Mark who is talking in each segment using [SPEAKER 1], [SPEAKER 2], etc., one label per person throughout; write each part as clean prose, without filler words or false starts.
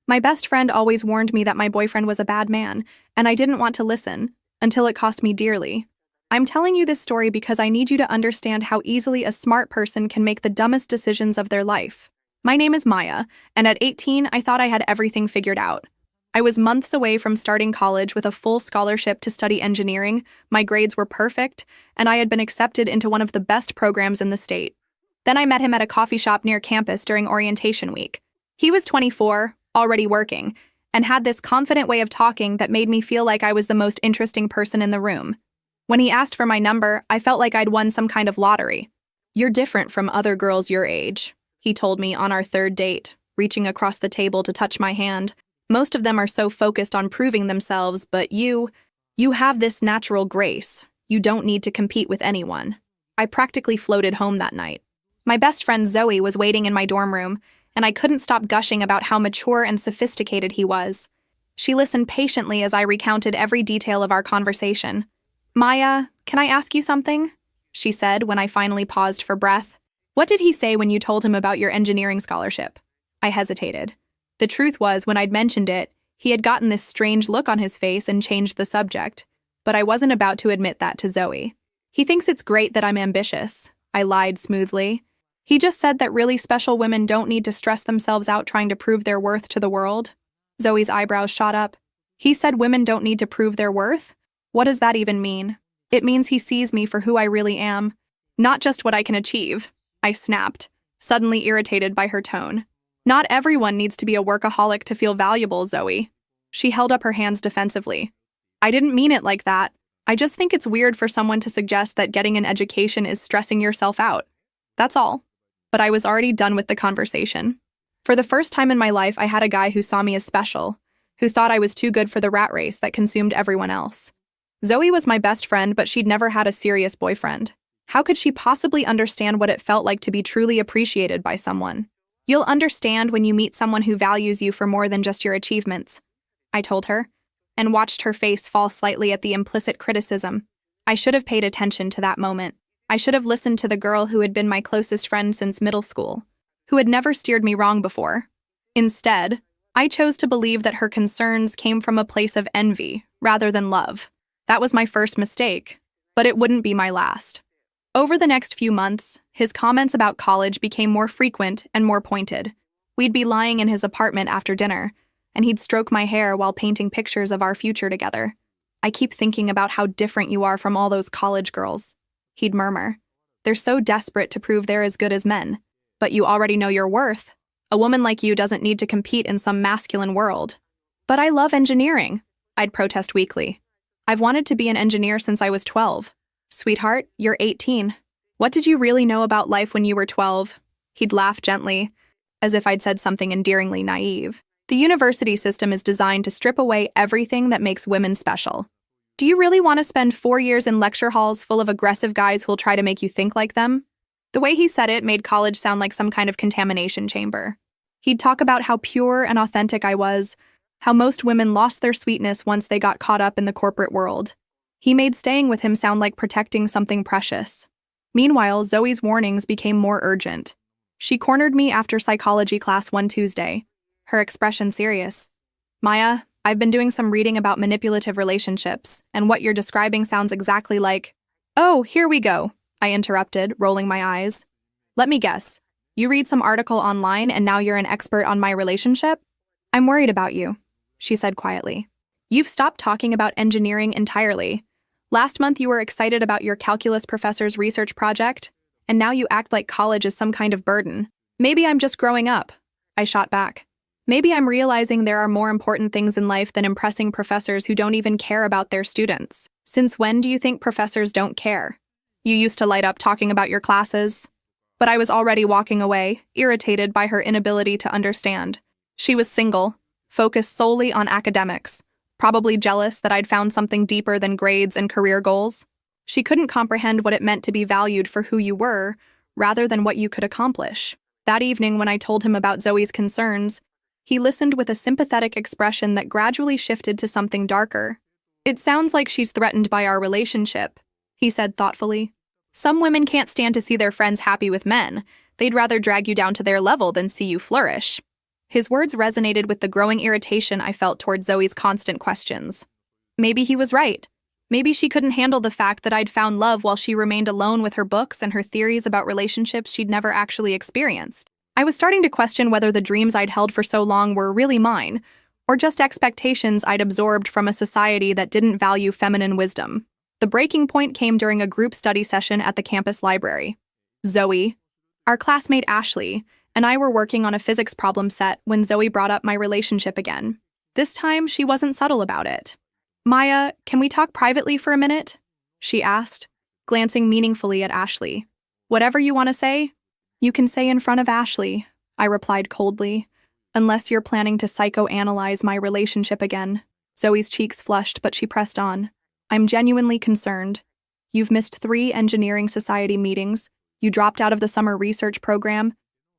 [SPEAKER 1] My best friend always warned me that my boyfriend was a bad man, and I didn't want to listen, until it cost me dearly. I'm telling you this story because I need you to understand how easily a smart person can make the dumbest decisions of their life. My name is Maya, and at 18, I thought I had everything figured out. I was months away from starting college with a full scholarship to study engineering, my grades were perfect, and I had been accepted into one of the best programs in the state. Then I met him at a coffee shop near campus during orientation week. He was 24, already working, and had this confident way of talking that made me feel like I was the most interesting person in the room. When he asked for my number, I felt like I'd won some kind of lottery. "You're different from other girls your age," he told me on our third date, reaching across the table to touch my hand. "Most of them are so focused on proving themselves, but you have this natural grace. You don't need to compete with anyone." I practically floated home that night. My best friend Zoe was waiting in my dorm room, and I couldn't stop gushing about how mature and sophisticated he was. She listened patiently as I recounted every detail of our conversation. "Maya, can I ask you something?" she said when I finally paused for breath. "What did he say when you told him about your engineering scholarship?" I hesitated. The truth was, when I'd mentioned it, he had gotten this strange look on his face and changed the subject, but I wasn't about to admit that to Zoe. "He thinks it's great that I'm ambitious," I lied smoothly. "He just said that really special women don't need to stress themselves out trying to prove their worth to the world." Zoe's eyebrows shot up. "He said women don't need to prove their worth? What does that even mean?" "It means he sees me for who I really am, not just what I can achieve," I snapped, suddenly irritated by her tone. "Not everyone needs to be a workaholic to feel valuable, Zoe." She held up her hands defensively. "I didn't mean it like that. I just think it's weird for someone to suggest that getting an education is stressing yourself out. That's all." But I was already done with the conversation. For the first time in my life, I had a guy who saw me as special, who thought I was too good for the rat race that consumed everyone else. Zoe was my best friend, but she'd never had a serious boyfriend. How could she possibly understand what it felt like to be truly appreciated by someone? "You'll understand when you meet someone who values you for more than just your achievements," I told her, and watched her face fall slightly at the implicit criticism. I should have paid attention to that moment. I should have listened to the girl who had been my closest friend since middle school, who had never steered me wrong before. Instead, I chose to believe that her concerns came from a place of envy rather than love. That was my first mistake, but it wouldn't be my last. Over the next few months, his comments about college became more frequent and more pointed. We'd be lying in his apartment after dinner, and he'd stroke my hair while painting pictures of our future together. "I keep thinking about how different you are from all those college girls," he'd murmur. "They're so desperate to prove they're as good as men. But you already know your worth. A woman like you doesn't need to compete in some masculine world." "But I love engineering," I'd protest weakly. "I've wanted to be an engineer since I was 12. "Sweetheart, you're 18. What did you really know about life when you were 12? He'd laugh gently, as if I'd said something endearingly naive. "The university system is designed to strip away everything that makes women special. Do you really want to spend 4 years in lecture halls full of aggressive guys who'll try to make you think like them?" The way he said it made college sound like some kind of contamination chamber. He'd talk about how pure and authentic I was, how most women lost their sweetness once they got caught up in the corporate world. He made staying with him sound like protecting something precious. Meanwhile, Zoe's warnings became more urgent. She cornered me after psychology class one Tuesday, her expression serious. "Maya, I've been doing some reading about manipulative relationships, and what you're describing sounds exactly like—" "Oh, here we go," I interrupted, rolling my eyes. "Let me guess. You read some article online and now you're an expert on my relationship?" "I'm worried about you," she said quietly. "You've stopped talking about engineering entirely. Last month you were excited about your calculus professor's research project, and now you act like college is some kind of burden." "Maybe I'm just growing up," I shot back. "Maybe I'm realizing there are more important things in life than impressing professors who don't even care about their students. Since when do you think professors don't care? You used to light up talking about your classes." But I was already walking away, irritated by her inability to understand. She was single, focused solely on academics, probably jealous that I'd found something deeper than grades and career goals. She couldn't comprehend what it meant to be valued for who you were, rather than what you could accomplish. That evening, when I told him about Zoe's concerns, he listened with a sympathetic expression that gradually shifted to something darker. "It sounds like she's threatened by our relationship," he said thoughtfully. "Some women can't stand to see their friends happy with men. They'd rather drag you down to their level than see you flourish." His words resonated with the growing irritation I felt toward Zoe's constant questions. Maybe he was right. Maybe she couldn't handle the fact that I'd found love while she remained alone with her books and her theories about relationships she'd never actually experienced. I was starting to question whether the dreams I'd held for so long were really mine, or just expectations I'd absorbed from a society that didn't value feminine wisdom. The breaking point came during a group study session at the campus library. Zoe, our classmate Ashley, and I were working on a physics problem set when Zoe brought up my relationship again. This time, she wasn't subtle about it. "Maya, can we talk privately for a minute?" she asked, glancing meaningfully at Ashley. "Whatever you want to say, you can say in front of Ashley," I replied coldly, "unless you're planning to psychoanalyze my relationship again." Zoe's cheeks flushed, but she pressed on. "I'm genuinely concerned. You've missed 3 engineering society meetings, you dropped out of the summer research program,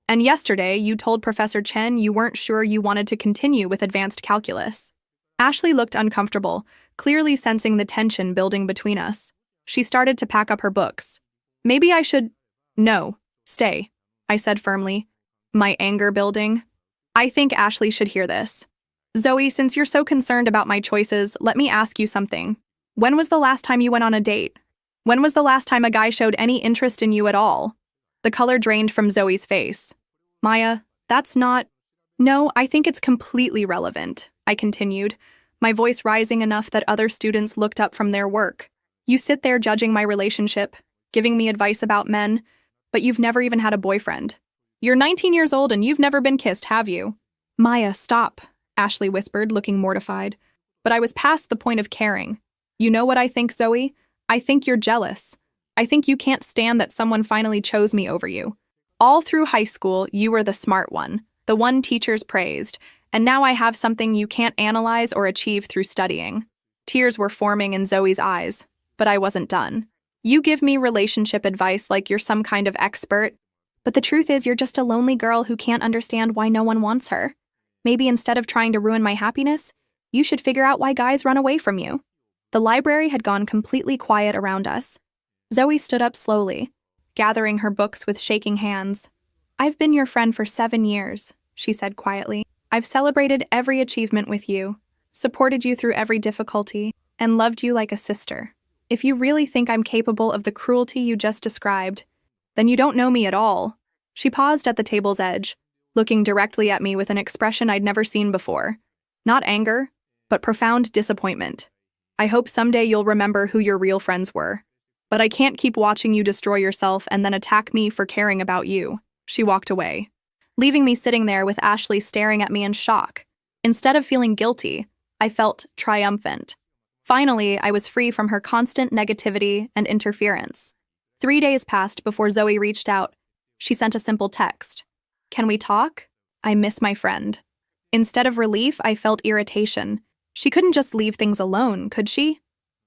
[SPEAKER 1] and yesterday you told Professor Chen you weren't sure you wanted to continue with advanced calculus." Ashley looked uncomfortable, clearly sensing the tension building between us. She started to pack up her books. "Maybe I should—" "No, stay," I said firmly, my anger building. "I think Ashley should hear this. Zoe, since you're so concerned about my choices, let me ask you something. When was the last time you went on a date? When was the last time a guy showed any interest in you at all?" The color drained from Zoe's face. "Maya, that's not—" "No, I think it's completely relevant," I continued, my voice rising enough that other students looked up from their work. "You sit there judging my relationship, giving me advice about men, but you've never even had a boyfriend. You're 19 years old and you've never been kissed, have you?" "Maya, stop," Ashley whispered, looking mortified. But I was past the point of caring. "You know what I think, Zoe? I think you're jealous. I think you can't stand that someone finally chose me over you. All through high school, you were the smart one, the one teachers praised, and now I have something you can't analyze or achieve through studying." Tears were forming in Zoe's eyes, but I wasn't done. "You give me relationship advice like you're some kind of expert, but the truth is you're just a lonely girl who can't understand why no one wants her. Maybe instead of trying to ruin my happiness, you should figure out why guys run away from you." The library had gone completely quiet around us. Zoe stood up slowly, gathering her books with shaking hands. "I've been your friend for 7 years," she said quietly. "I've celebrated every achievement with you, supported you through every difficulty, and loved you like a sister. If you really think I'm capable of the cruelty you just described, then you don't know me at all." She paused at the table's edge, looking directly at me with an expression I'd never seen before. Not anger, but profound disappointment. "I hope someday you'll remember who your real friends were. But I can't keep watching you destroy yourself and then attack me for caring about you." She walked away, leaving me sitting there with Ashley staring at me in shock. Instead of feeling guilty, I felt triumphant. Finally, I was free from her constant negativity and interference. 3 days passed before Zoe reached out. She sent a simple text. "Can we talk? I miss my friend." Instead of relief, I felt irritation. She couldn't just leave things alone, could she?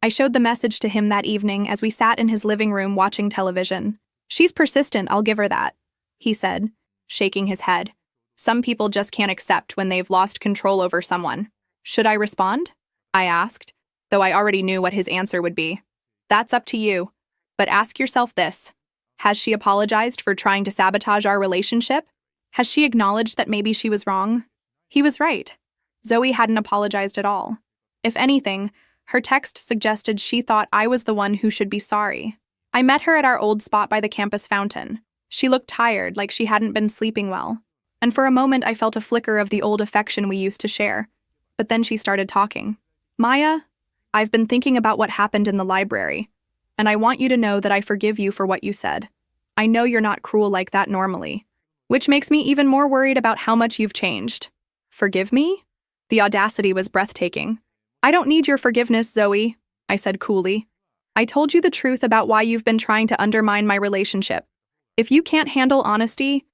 [SPEAKER 1] I showed the message to him that evening as we sat in his living room watching television. "She's persistent, I'll give her that," he said, shaking his head. "Some people just can't accept when they've lost control over someone." "Should I respond?" I asked, though I already knew what his answer would be. "That's up to you. But ask yourself this. Has she apologized for trying to sabotage our relationship? Has she acknowledged that maybe she was wrong?" He was right. Zoe hadn't apologized at all. If anything, her text suggested she thought I was the one who should be sorry. I met her at our old spot by the campus fountain. She looked tired, like she hadn't been sleeping well. And for a moment I felt a flicker of the old affection we used to share. But then she started talking. "Maya, I've been thinking about what happened in the library, and I want you to know that I forgive you for what you said. I know you're not cruel like that normally, which makes me even more worried about how much you've changed." "Forgive me?" The audacity was breathtaking. "I don't need your forgiveness, Zoe," I said coolly. "I told you the truth about why you've been trying to undermine my relationship. If you can't handle honesty,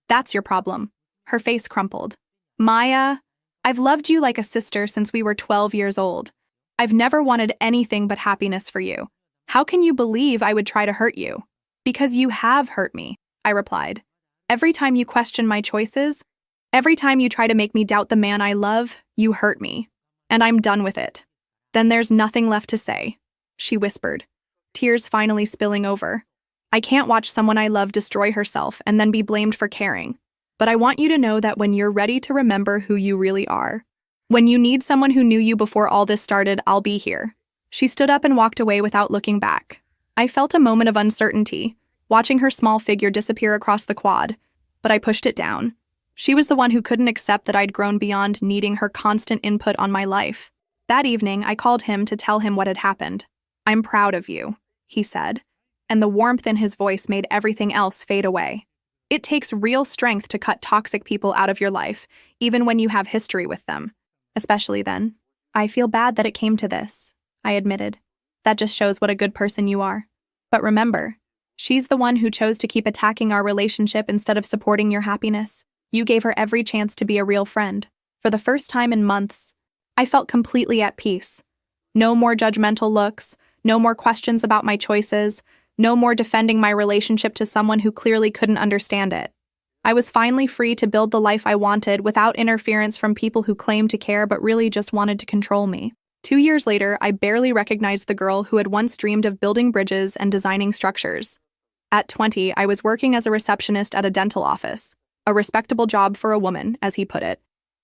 [SPEAKER 1] that's your problem." Her face crumpled. "Maya, I've loved you like a sister since we were 12 years old. I've never wanted anything but happiness for you. How can you believe I would try to hurt you?" "Because you have hurt me," I replied. "Every time you question my choices, every time you try to make me doubt the man I love, you hurt me. And I'm done with it." "Then there's nothing left to say," she whispered, tears finally spilling over. "I can't watch someone I love destroy herself and then be blamed for caring. But I want you to know that when you're ready to remember who you really are, when you need someone who knew you before all this started, I'll be here." She stood up and walked away without looking back. I felt a moment of uncertainty, watching her small figure disappear across the quad, but I pushed it down. She was the one who couldn't accept that I'd grown beyond needing her constant input on my life. That evening, I called him to tell him what had happened. "I'm proud of you," he said, and the warmth in his voice made everything else fade away. It takes real strength to cut toxic people out of your life, even when you have history with them. Especially then. "I feel bad that it came to this," I admitted. "That just shows what a good person you are. But remember, she's the one who chose to keep attacking our relationship instead of supporting your happiness. You gave her every chance to be a real friend." For the first time in months, I felt completely at peace. No more judgmental looks, no more questions about my choices, no more defending my relationship to someone who clearly couldn't understand it. I was finally free to build the life I wanted without interference from people who claimed to care but really just wanted to control me. 2 years later, I barely recognized the girl who had once dreamed of building bridges and designing structures. At 20, I was working as a receptionist at a dental office, a respectable job for a woman, as he put it,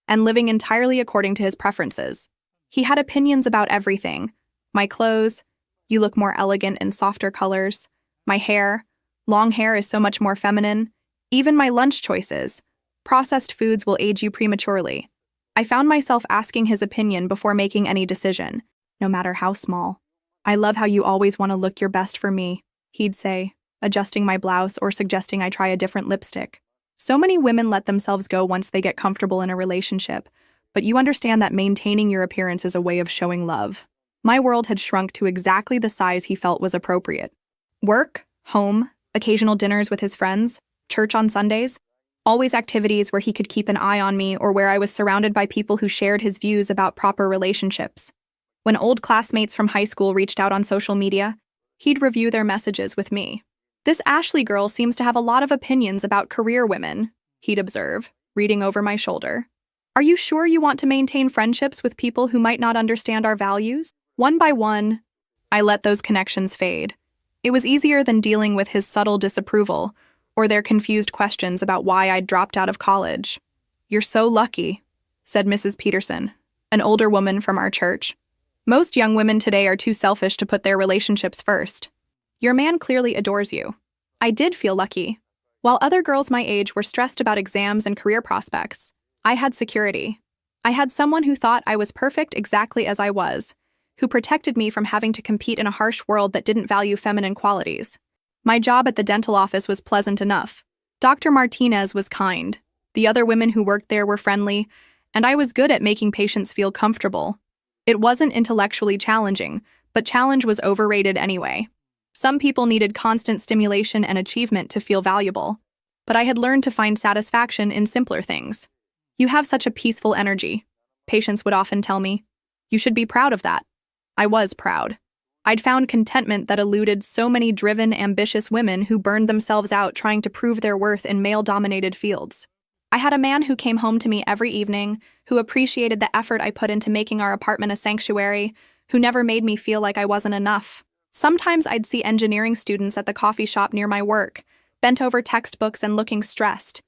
[SPEAKER 1] and living entirely according to his preferences. He had opinions about everything. My clothes, "You look more elegant in softer colors." My hair, "Long hair is so much more feminine." Even my lunch choices, "Processed foods will age you prematurely." I found myself asking his opinion before making any decision, no matter how small. "I love how you always want to look your best for me," he'd say, adjusting my blouse or suggesting I try a different lipstick. So many women let themselves go once they get comfortable in a relationship, but you understand that maintaining your appearance is a way of showing love. My world had shrunk to exactly the size he felt was appropriate. Work, home, occasional dinners with his friends, church on Sundays, always activities where he could keep an eye on me or where I was surrounded by people who shared his views about proper relationships. When old classmates from high school reached out on social media, he'd review their messages with me. "This Ashley girl seems to have a lot of opinions about career women," he'd observe, reading over my shoulder. "Are you sure you want to maintain friendships with people who might not understand our values?" One by one, I let those connections fade. It was easier than dealing with his subtle disapproval or their confused questions about why I'd dropped out of college. "You're so lucky," said Mrs. Peterson, an older woman from our church. "Most young women today are too selfish to put their relationships first. Your man clearly adores you." I did feel lucky. While other girls my age were stressed about exams and career prospects, I had security. I had someone who thought I was perfect exactly as I was, who protected me from having to compete in a harsh world that didn't value feminine qualities. My job at the dental office was pleasant enough. Dr. Martinez was kind. The other women who worked there were friendly, and I was good at making patients feel comfortable. It wasn't intellectually challenging, but challenge was overrated anyway. Some people needed constant stimulation and achievement to feel valuable, but I had learned to find satisfaction in simpler things. "You have such a peaceful energy," patients would often tell me. "You should be proud of that." I was proud. I'd found contentment that eluded so many driven, ambitious women who burned themselves out trying to prove their worth in male-dominated fields. I had a man who came home to me every evening, who appreciated the effort I put into making our apartment a sanctuary, who never made me feel like I wasn't enough. Sometimes I'd see engineering students at the coffee shop near my work, bent over textbooks and looking stressed,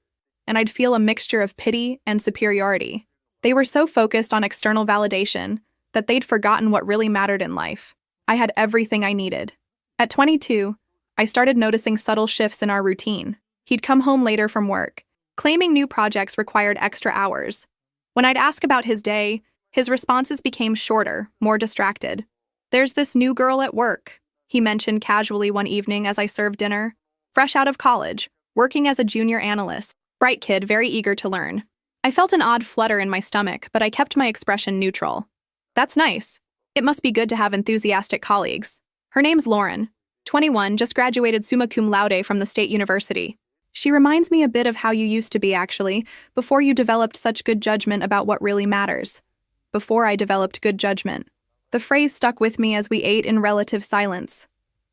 [SPEAKER 1] and I'd feel a mixture of pity and superiority. They were so focused on external validation that they'd forgotten what really mattered in life. I had everything I needed. At 22, I started noticing subtle shifts in our routine. He'd come home later from work, claiming new projects required extra hours. When I'd ask about his day, his responses became shorter, more distracted. "There's this new girl at work," he mentioned casually one evening as I served dinner. "Fresh out of college, working as a junior analyst. Bright kid, very eager to learn." I felt an odd flutter in my stomach, but I kept my expression neutral. "That's nice. It must be good to have enthusiastic colleagues. Her name's Lauren, 21, just graduated summa cum laude from the State University. She reminds me a bit of how you used to be, actually, before you developed such good judgment about what really matters." Before I developed good judgment. The phrase stuck with me as we ate in relative silence.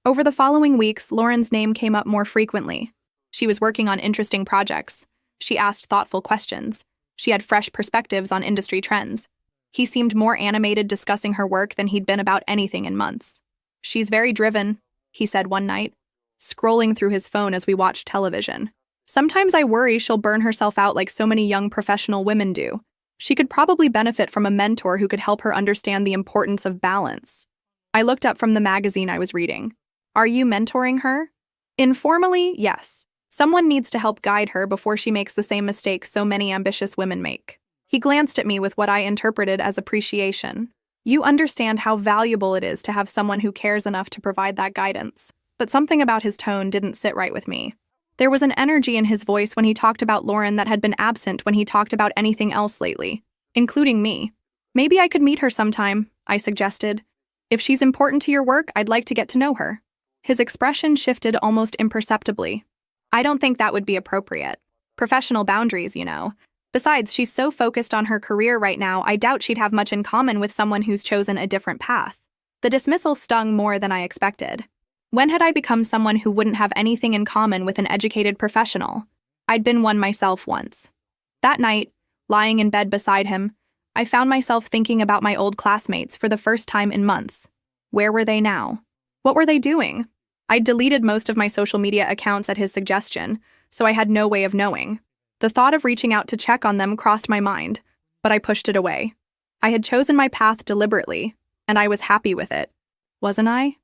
[SPEAKER 1] Over the following weeks, Lauren's name came up more frequently. She was working on interesting projects. She asked thoughtful questions. She had fresh perspectives on industry trends. He seemed more animated discussing her work than he'd been about anything in months. "She's very driven," he said one night, scrolling through his phone as we watched television. Sometimes I worry she'll burn herself out like so many young professional women do. She could probably benefit from a mentor who could help her understand the importance of balance. I looked up from the magazine I was reading. Are you mentoring her? Informally, yes. Someone needs to help guide her before she makes the same mistakes so many ambitious women make. He glanced at me with what I interpreted as appreciation. You understand how valuable it is to have someone who cares enough to provide that guidance. But something about his tone didn't sit right with me. There was an energy in his voice when he talked about Lauren that had been absent when he talked about anything else lately, including me. Maybe I could meet her sometime, I suggested. If she's important to your work, I'd like to get to know her. His expression shifted almost imperceptibly. I don't think that would be appropriate. Professional boundaries, you know. Besides, she's so focused on her career right now, I doubt she'd have much in common with someone who's chosen a different path. The dismissal stung more than I expected. When had I become someone who wouldn't have anything in common with an educated professional? I'd been one myself once. That night, lying in bed beside him, I found myself thinking about my old classmates for the first time in months. Where were they now? What were they doing? I'd deleted most of my social media accounts at his suggestion, so I had no way of knowing. The thought of reaching out to check on them crossed my mind, but I pushed it away. I had chosen my path deliberately, and I was happy with it. Wasn't I?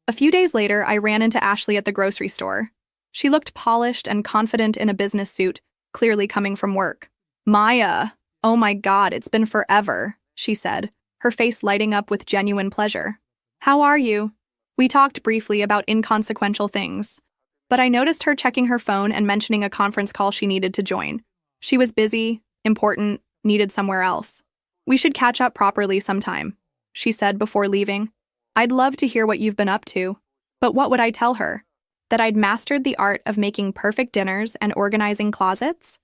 [SPEAKER 1] A few days later, I ran into Ashley at the grocery store. She looked polished and confident in a business suit, clearly coming from work. Maya, oh my God, it's been forever, she said, her face lighting up with genuine pleasure. How are you? We talked briefly about inconsequential things, but I noticed her checking her phone and mentioning a conference call she needed to join. She was busy, important, needed somewhere else. We should catch up properly sometime, she said before leaving. I'd love to hear what you've been up to, but what would I tell her? That I'd mastered the art of making perfect dinners and organizing closets?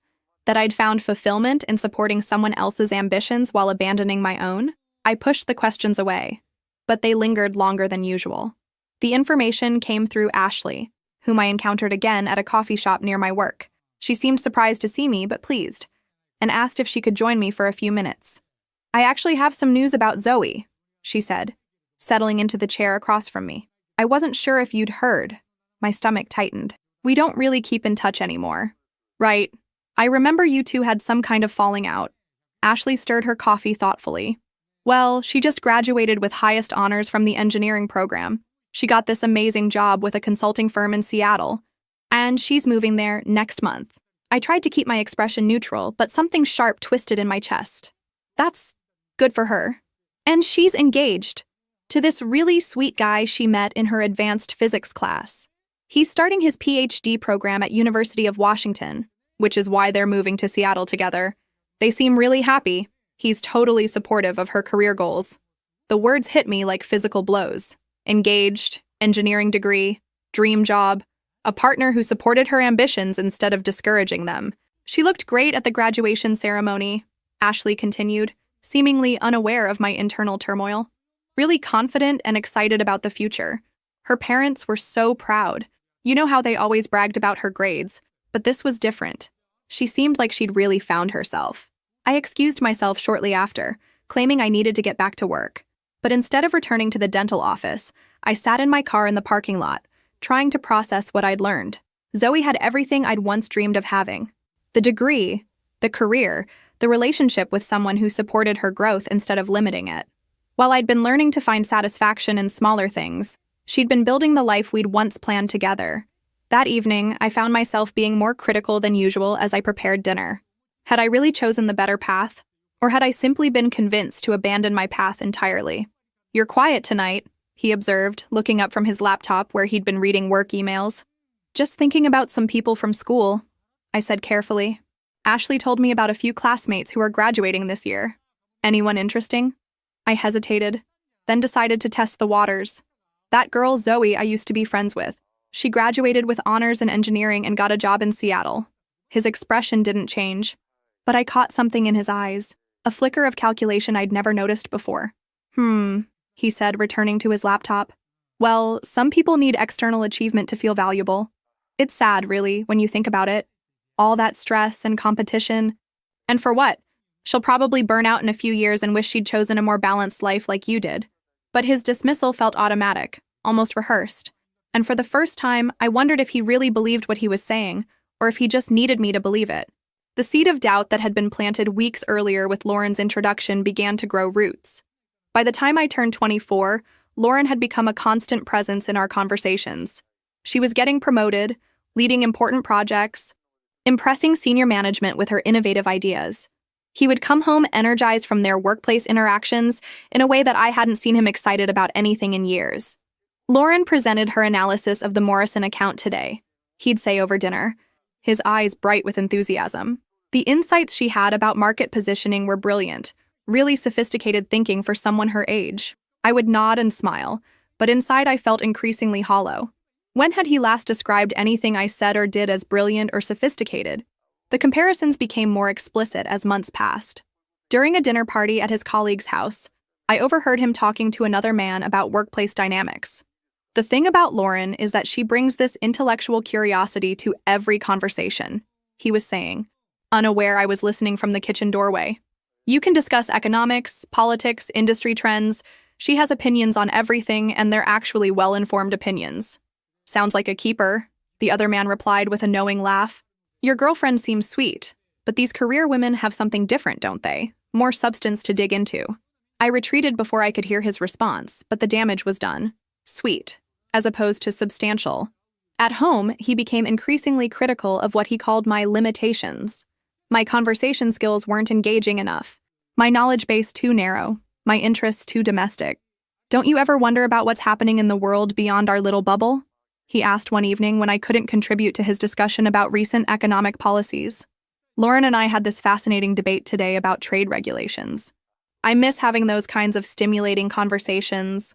[SPEAKER 1] That I'd found fulfillment in supporting someone else's ambitions while abandoning my own? I pushed the questions away, but they lingered longer than usual. The information came through Ashley, whom I encountered again at a coffee shop near my work. She seemed surprised to see me, but pleased, and asked if she could join me for a few minutes. I actually have some news about Zoe, she said, settling into the chair across from me. I wasn't sure if you'd heard. My stomach tightened. We don't really keep in touch anymore. Right. I remember you two had some kind of falling out. Ashley stirred her coffee thoughtfully. Well, she just graduated with highest honors from the engineering program. She got this amazing job with a consulting firm in Seattle, and she's moving there next month. I tried to keep my expression neutral, but something sharp twisted in my chest. That's good for her. And she's engaged to this really sweet guy she met in her advanced physics class. He's starting his PhD program at University of Washington, which is why they're moving to Seattle together. They seem really happy. He's totally supportive of her career goals. The words hit me like physical blows. Engaged, engineering degree, dream job, a partner who supported her ambitions instead of discouraging them. She looked great at the graduation ceremony, Ashley continued, seemingly unaware of my internal turmoil. Really confident and excited about the future. Her parents were so proud. You know how they always bragged about her grades, but this was different. She seemed like she'd really found herself. I excused myself shortly after, claiming I needed to get back to work. But instead of returning to the dental office, I sat in my car in the parking lot, trying to process what I'd learned. Zoe had everything I'd once dreamed of having. The degree, the career, the relationship with someone who supported her growth instead of limiting it. While I'd been learning to find satisfaction in smaller things, she'd been building the life we'd once planned together. That evening, I found myself being more critical than usual as I prepared dinner. Had I really chosen the better path? Or had I simply been convinced to abandon my path entirely? You're quiet tonight, he observed, looking up from his laptop where he'd been reading work emails. Just thinking about some people from school, I said carefully. Ashley told me about a few classmates who are graduating this year. Anyone interesting? I hesitated, then decided to test the waters. That girl, Zoe, I used to be friends with. She graduated with honors in engineering and got a job in Seattle. His expression didn't change, but I caught something in his eyes, a flicker of calculation I'd never noticed before. He said, returning to his laptop. Well, some people need external achievement to feel valuable. It's sad, really, when you think about it. All that stress and competition. And for what? She'll probably burn out in a few years and wish she'd chosen a more balanced life like you did. But his dismissal felt automatic, almost rehearsed. And for the first time, I wondered if he really believed what he was saying, or if he just needed me to believe it. The seed of doubt that had been planted weeks earlier with Lauren's introduction began to grow roots. By the time I turned 24, Lauren had become a constant presence in our conversations. She was getting promoted, leading important projects, impressing senior management with her innovative ideas. He would come home energized from their workplace interactions in a way that I hadn't seen him excited about anything in years. Lauren presented her analysis of the Morrison account today, he'd say over dinner, his eyes bright with enthusiasm. The insights she had about market positioning were brilliant, really sophisticated thinking for someone her age. I would nod and smile, but inside I felt increasingly hollow. When had he last described anything I said or did as brilliant or sophisticated? The comparisons became more explicit as months passed. During a dinner party at his colleague's house, I overheard him talking to another man about workplace dynamics. The thing about Lauren is that she brings this intellectual curiosity to every conversation, he was saying, unaware I was listening from the kitchen doorway. You can discuss economics, politics, industry trends. She has opinions on everything, and they're actually well-informed opinions. Sounds like a keeper, the other man replied with a knowing laugh. Your girlfriend seems sweet, but these career women have something different, don't they? More substance to dig into. I retreated before I could hear his response, but the damage was done. Sweet, as opposed to substantial. At home, he became increasingly critical of what he called my limitations. My conversation skills weren't engaging enough, my knowledge base too narrow, my interests too domestic. Don't you ever wonder about what's happening in the world beyond our little bubble? He asked one evening when I couldn't contribute to his discussion about recent economic policies. Lauren and I had this fascinating debate today about trade regulations. I miss having those kinds of stimulating conversations.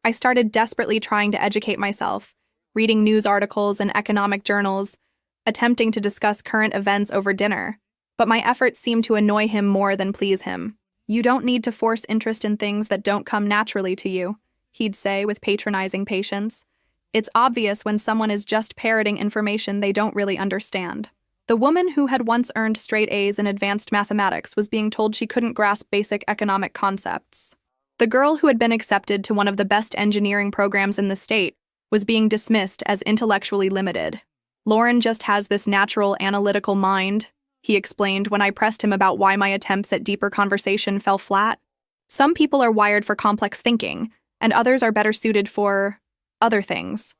[SPEAKER 1] I started desperately trying to educate myself, reading news articles and economic journals, attempting to discuss current events over dinner. But my efforts seemed to annoy him more than please him. You don't need to force interest in things that don't come naturally to you, he'd say with patronizing patience. It's obvious when someone is just parroting information they don't really understand. The woman who had once earned straight A's in advanced mathematics was being told she couldn't grasp basic economic concepts. The girl who had been accepted to one of the best engineering programs in the state was being dismissed as intellectually limited. Lauren just has this natural analytical mind, he explained when I pressed him about why my attempts at deeper conversation fell flat. Some people are wired for complex thinking, and others are better suited for other things.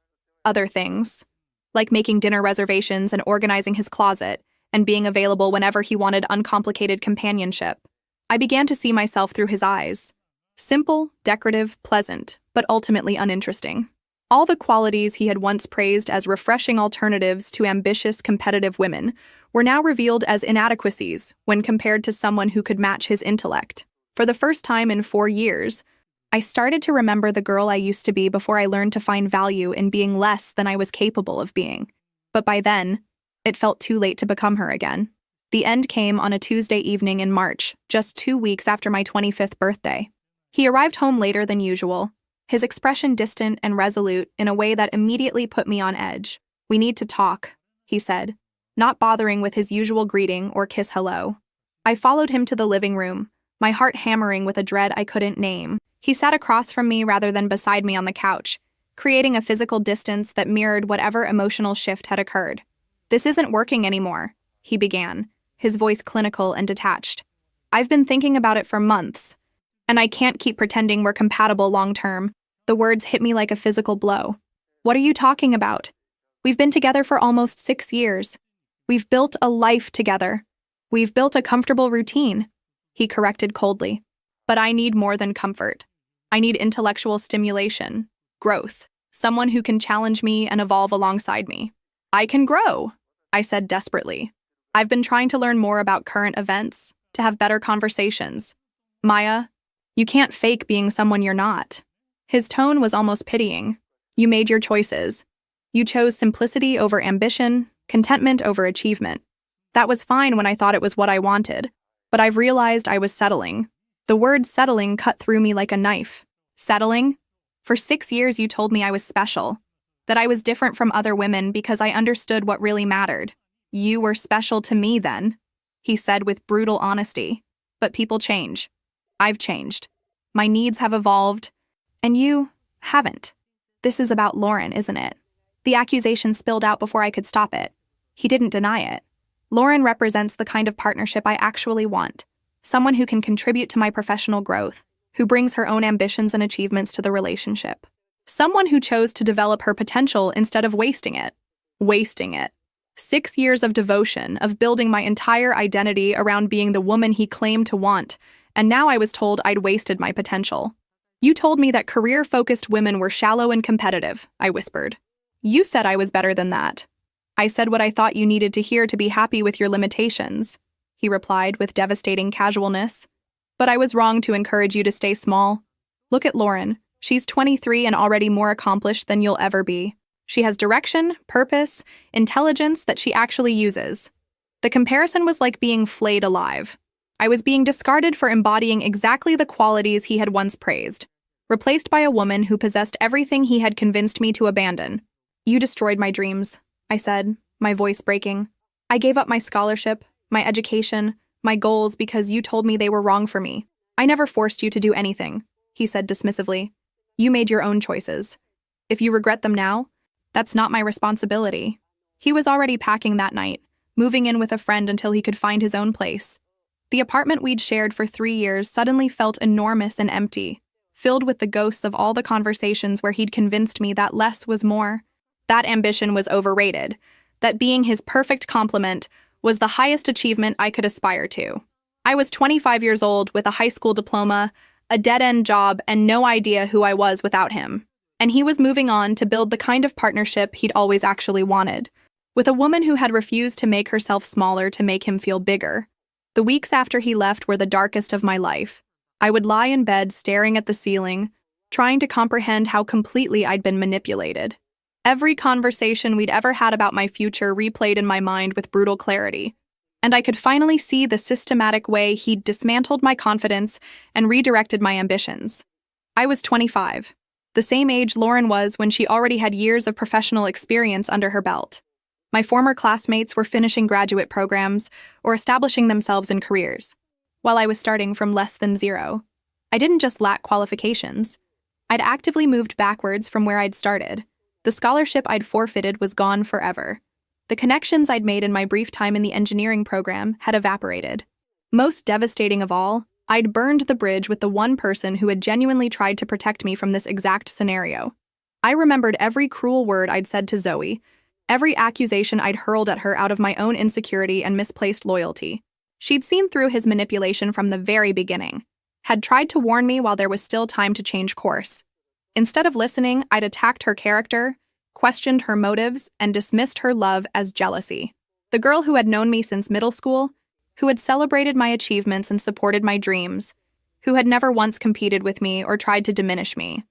[SPEAKER 1] Other things. Like making dinner reservations and organizing his closet, and being available whenever he wanted uncomplicated companionship. I began to see myself through his eyes. Simple, decorative, pleasant, but ultimately uninteresting. All the qualities he had once praised as refreshing alternatives to ambitious, competitive women were now revealed as inadequacies when compared to someone who could match his intellect. For the first time in 4 years, I started to remember the girl I used to be before I learned to find value in being less than I was capable of being. But by then, it felt too late to become her again. The end came on a Tuesday evening in March, just 2 weeks after my 25th birthday. He arrived home later than usual, his expression distant and resolute in a way that immediately put me on edge. We need to talk, he said, not bothering with his usual greeting or kiss hello. I followed him to the living room, my heart hammering with a dread I couldn't name. He sat across from me rather than beside me on the couch, creating a physical distance that mirrored whatever emotional shift had occurred. This isn't working anymore, he began, his voice clinical and detached. I've been thinking about it for months, and I can't keep pretending we're compatible long-term. The words hit me like a physical blow. What are you talking about? We've been together for almost 6 years. We've built a life together. We've built a comfortable routine, he corrected coldly. But I need more than comfort. I need intellectual stimulation, growth, someone who can challenge me and evolve alongside me. I can grow, I said desperately. I've been trying to learn more about current events, to have better conversations. Maya, you can't fake being someone you're not. His tone was almost pitying. You made your choices. You chose simplicity over ambition, contentment over achievement. That was fine when I thought it was what I wanted, but I've realized I was settling. The word settling cut through me like a knife. Settling? For 6 years you told me I was special, that I was different from other women because I understood what really mattered. You were special to me then, he said with brutal honesty. But people change. I've changed. My needs have evolved, and you haven't. This is about Lauren, isn't it? The accusation spilled out before I could stop it. He didn't deny it. Lauren represents the kind of partnership I actually want. Someone who can contribute to my professional growth, who brings her own ambitions and achievements to the relationship. Someone who chose to develop her potential instead of wasting it. Wasting it. 6 years of devotion, of building my entire identity around being the woman he claimed to want, and now I was told I'd wasted my potential. You told me that career-focused women were shallow and competitive, I whispered. You said I was better than that. I said what I thought you needed to hear to be happy with your limitations, he replied with devastating casualness. But I was wrong to encourage you to stay small. Look at Lauren. She's 23 and already more accomplished than you'll ever be. She has direction, purpose, intelligence that she actually uses. The comparison was like being flayed alive. I was being discarded for embodying exactly the qualities he had once praised, replaced by a woman who possessed everything he had convinced me to abandon. You destroyed my dreams, I said, my voice breaking. I gave up my scholarship, my education, my goals because you told me they were wrong for me. I never forced you to do anything, he said dismissively. You made your own choices. If you regret them now, that's not my responsibility. He was already packing that night, moving in with a friend until he could find his own place. The apartment we'd shared for 3 years suddenly felt enormous and empty, filled with the ghosts of all the conversations where he'd convinced me that less was more. That ambition was overrated, that being his perfect complement was the highest achievement I could aspire to. I was 25 years old with a high school diploma, a dead-end job, and no idea who I was without him. And he was moving on to build the kind of partnership he'd always actually wanted, with a woman who had refused to make herself smaller to make him feel bigger. The weeks after he left were the darkest of my life. I would lie in bed staring at the ceiling, trying to comprehend how completely I'd been manipulated. Every conversation we'd ever had about my future replayed in my mind with brutal clarity, and I could finally see the systematic way he'd dismantled my confidence and redirected my ambitions. I was 25, the same age Lauren was when she already had years of professional experience under her belt. My former classmates were finishing graduate programs or establishing themselves in careers, while I was starting from less than zero. I didn't just lack qualifications. I'd actively moved backwards from where I'd started. The scholarship I'd forfeited was gone forever. The connections I'd made in my brief time in the engineering program had evaporated. Most devastating of all, I'd burned the bridge with the one person who had genuinely tried to protect me from this exact scenario. I remembered every cruel word I'd said to Zoe, every accusation I'd hurled at her out of my own insecurity and misplaced loyalty. She'd seen through his manipulation from the very beginning, had tried to warn me while there was still time to change course. Instead of listening, I'd attacked her character, questioned her motives, and dismissed her love as jealousy. The girl who had known me since middle school, who had celebrated my achievements and supported my dreams, who had never once competed with me or tried to diminish me.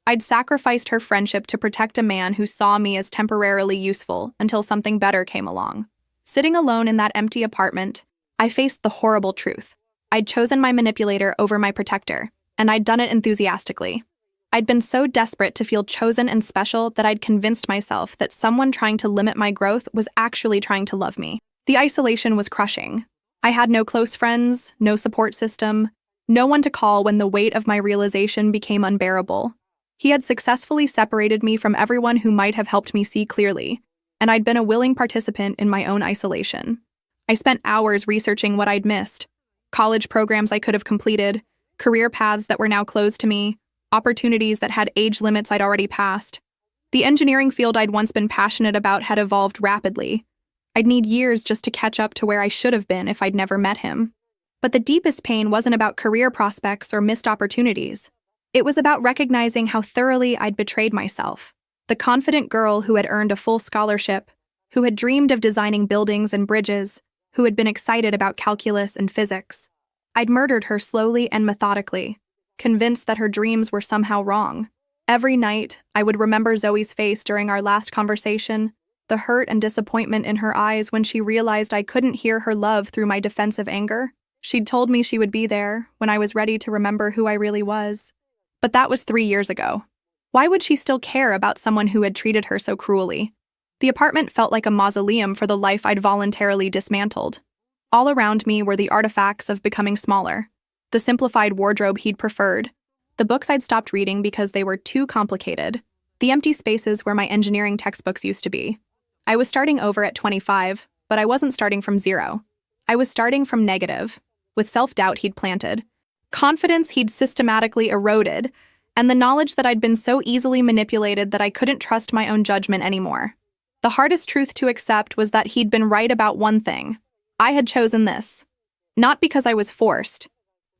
[SPEAKER 1] I'd sacrificed her friendship to protect a man who saw me as temporarily useful until something better came along. Sitting alone in that empty apartment, I faced the horrible truth. I'd chosen my manipulator over my protector, and I'd done it enthusiastically. I'd been so desperate to feel chosen and special that I'd convinced myself that someone trying to limit my growth was actually trying to love me. The isolation was crushing. I had no close friends, no support system, no one to call when the weight of my realization became unbearable. He had successfully separated me from everyone who might have helped me see clearly, and I'd been a willing participant in my own isolation. I spent hours researching what I'd missed, college programs I could have completed, career paths that were now closed to me, opportunities that had age limits I'd already passed. The engineering field I'd once been passionate about had evolved rapidly. I'd need years just to catch up to where I should have been if I'd never met him. But the deepest pain wasn't about career prospects or missed opportunities. It was about recognizing how thoroughly I'd betrayed myself. The confident girl who had earned a full scholarship, who had dreamed of designing buildings and bridges, who had been excited about calculus and physics. I'd murdered her slowly and methodically, convinced that her dreams were somehow wrong. Every night, I would remember Zoe's face during our last conversation, the hurt and disappointment in her eyes when she realized I couldn't hear her love through my defensive anger. She'd told me she would be there when I was ready to remember who I really was. But that was 3 years ago. Why would she still care about someone who had treated her so cruelly? The apartment felt like a mausoleum for the life I'd voluntarily dismantled. All around me were the artifacts of becoming smaller. The simplified wardrobe he'd preferred, the books I'd stopped reading because they were too complicated, the empty spaces where my engineering textbooks used to be. I was starting over at 25, but I wasn't starting from zero. I was starting from negative, with self-doubt he'd planted, confidence he'd systematically eroded, and the knowledge that I'd been so easily manipulated that I couldn't trust my own judgment anymore. The hardest truth to accept was that he'd been right about one thing. I had chosen this. Not because I was forced,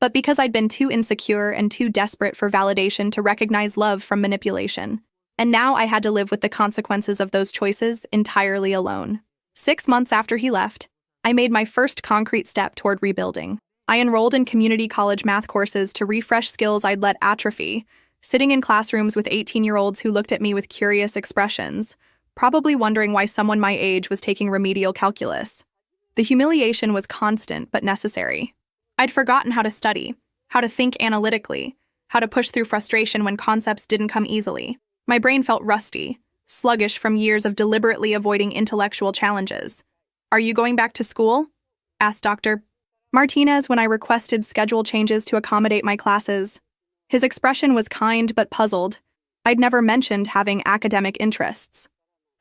[SPEAKER 1] but because I'd been too insecure and too desperate for validation to recognize love from manipulation. And now I had to live with the consequences of those choices entirely alone. 6 months after he left, I made my first concrete step toward rebuilding. I enrolled in community college math courses to refresh skills I'd let atrophy, sitting in classrooms with 18-year-olds who looked at me with curious expressions, probably wondering why someone my age was taking remedial calculus. The humiliation was constant but necessary. I'd forgotten how to study, how to think analytically, how to push through frustration when concepts didn't come easily. My brain felt rusty, sluggish from years of deliberately avoiding intellectual challenges. "Are you going back to school?" asked Dr. Martinez when I requested schedule changes to accommodate my classes. His expression was kind but puzzled. I'd never mentioned having academic interests.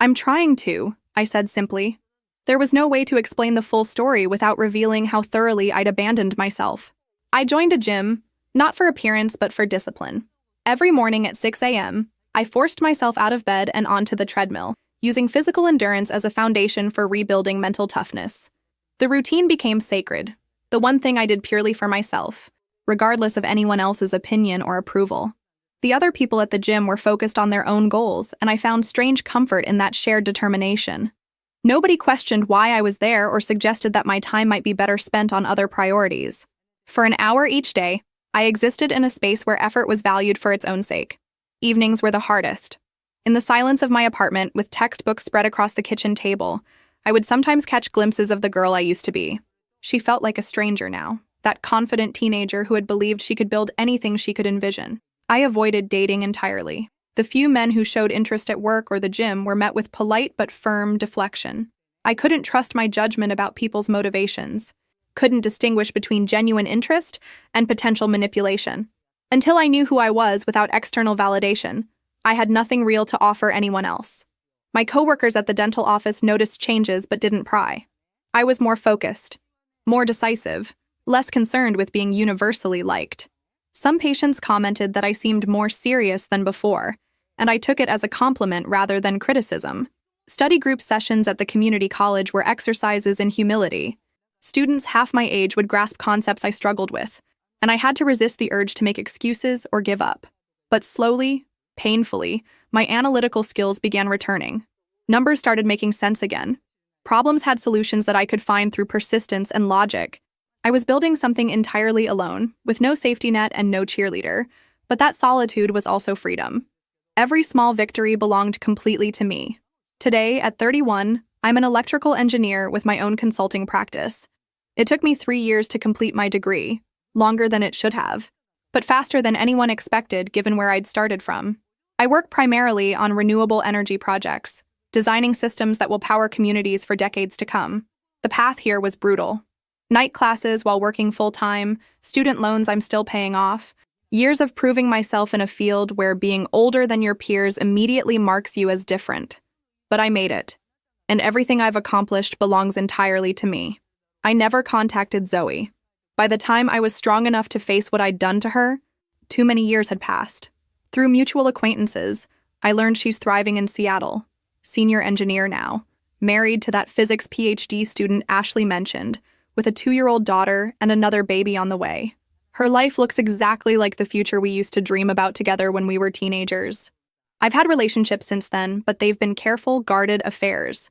[SPEAKER 1] "I'm trying to," I said simply. There was no way to explain the full story without revealing how thoroughly I'd abandoned myself. I joined a gym, not for appearance but for discipline. Every morning at 6 a.m., I forced myself out of bed and onto the treadmill, using physical endurance as a foundation for rebuilding mental toughness. The routine became sacred, the one thing I did purely for myself, regardless of anyone else's opinion or approval. The other people at the gym were focused on their own goals, and I found strange comfort in that shared determination. Nobody questioned why I was there or suggested that my time might be better spent on other priorities. For an hour each day, I existed in a space where effort was valued for its own sake. Evenings were the hardest. In the silence of my apartment, with textbooks spread across the kitchen table, I would sometimes catch glimpses of the girl I used to be. She felt like a stranger now, that confident teenager who had believed she could build anything she could envision. I avoided dating entirely. The few men who showed interest at work or the gym were met with polite but firm deflection. I couldn't trust my judgment about people's motivations, couldn't distinguish between genuine interest and potential manipulation. Until I knew who I was without external validation, I had nothing real to offer anyone else. My coworkers at the dental office noticed changes but didn't pry. I was more focused, more decisive, less concerned with being universally liked. Some patients commented that I seemed more serious than before, and I took it as a compliment rather than criticism. Study group sessions at the community college were exercises in humility. Students half my age would grasp concepts I struggled with, and I had to resist the urge to make excuses or give up. But slowly, painfully, my analytical skills began returning. Numbers started making sense again. Problems had solutions that I could find through persistence and logic. I was building something entirely alone, with no safety net and no cheerleader, but that solitude was also freedom. Every small victory belonged completely to me. Today, at 31, I'm an electrical engineer with my own consulting practice. It took me 3 years to complete my degree, longer than it should have, but faster than anyone expected given where I'd started from. I work primarily on renewable energy projects, designing systems that will power communities for decades to come. The path here was brutal. Night classes while working full-time, student loans I'm still paying off, years of proving myself in a field where being older than your peers immediately marks you as different. But I made it, and everything I've accomplished belongs entirely to me. I never contacted Zoe. By the time I was strong enough to face what I'd done to her, too many years had passed. Through mutual acquaintances, I learned she's thriving in Seattle, senior engineer now, married to that physics PhD student Ashley mentioned, with a 2-year-old daughter and another baby on the way. Her life looks exactly like the future we used to dream about together when we were teenagers. I've had relationships since then, but they've been careful, guarded affairs.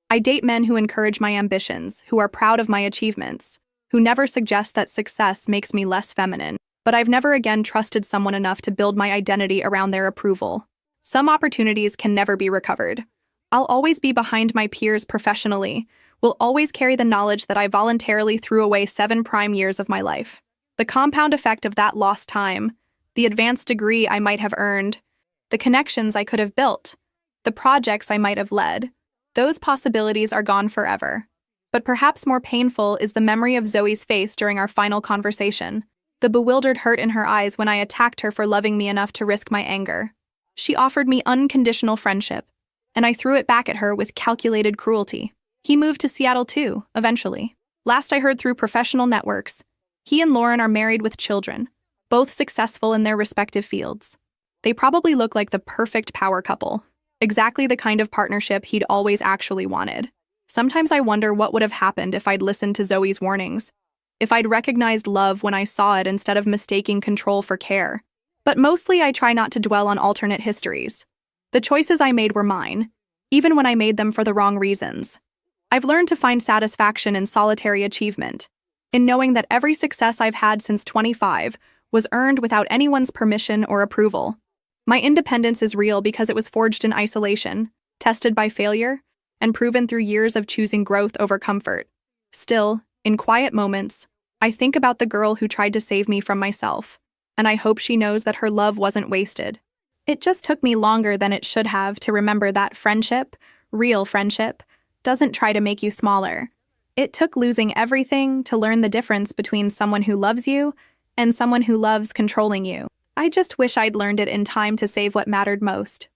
[SPEAKER 1] I date men who encourage my ambitions, who are proud of my achievements, who never suggest that success makes me less feminine, but I've never again trusted someone enough to build my identity around their approval. Some opportunities can never be recovered. I'll always be behind my peers professionally, will always carry the knowledge that I voluntarily threw away 7 prime years of my life. The compound effect of that lost time, the advanced degree I might have earned, the connections I could have built, the projects I might have led, those possibilities are gone forever. But perhaps more painful is the memory of Zoe's face during our final conversation, the bewildered hurt in her eyes when I attacked her for loving me enough to risk my anger. She offered me unconditional friendship, and I threw it back at her with calculated cruelty. He moved to Seattle too, eventually. Last I heard through professional networks, he and Lauren are married with children, both successful in their respective fields. They probably look like the perfect power couple, exactly the kind of partnership he'd always actually wanted. Sometimes I wonder what would have happened if I'd listened to Zoe's warnings, if I'd recognized love when I saw it instead of mistaking control for care. But mostly I try not to dwell on alternate histories. The choices I made were mine, even when I made them for the wrong reasons. I've learned to find satisfaction in solitary achievement, in knowing that every success I've had since 25 was earned without anyone's permission or approval. My independence is real because it was forged in isolation, tested by failure, and proven through years of choosing growth over comfort. Still, in quiet moments, I think about the girl who tried to save me from myself, and I hope she knows that her love wasn't wasted. It just took me longer than it should have to remember that friendship, real friendship, doesn't try to make you smaller. It took losing everything to learn the difference between someone who loves you and someone who loves controlling you. I just wish I'd learned it in time to save what mattered most.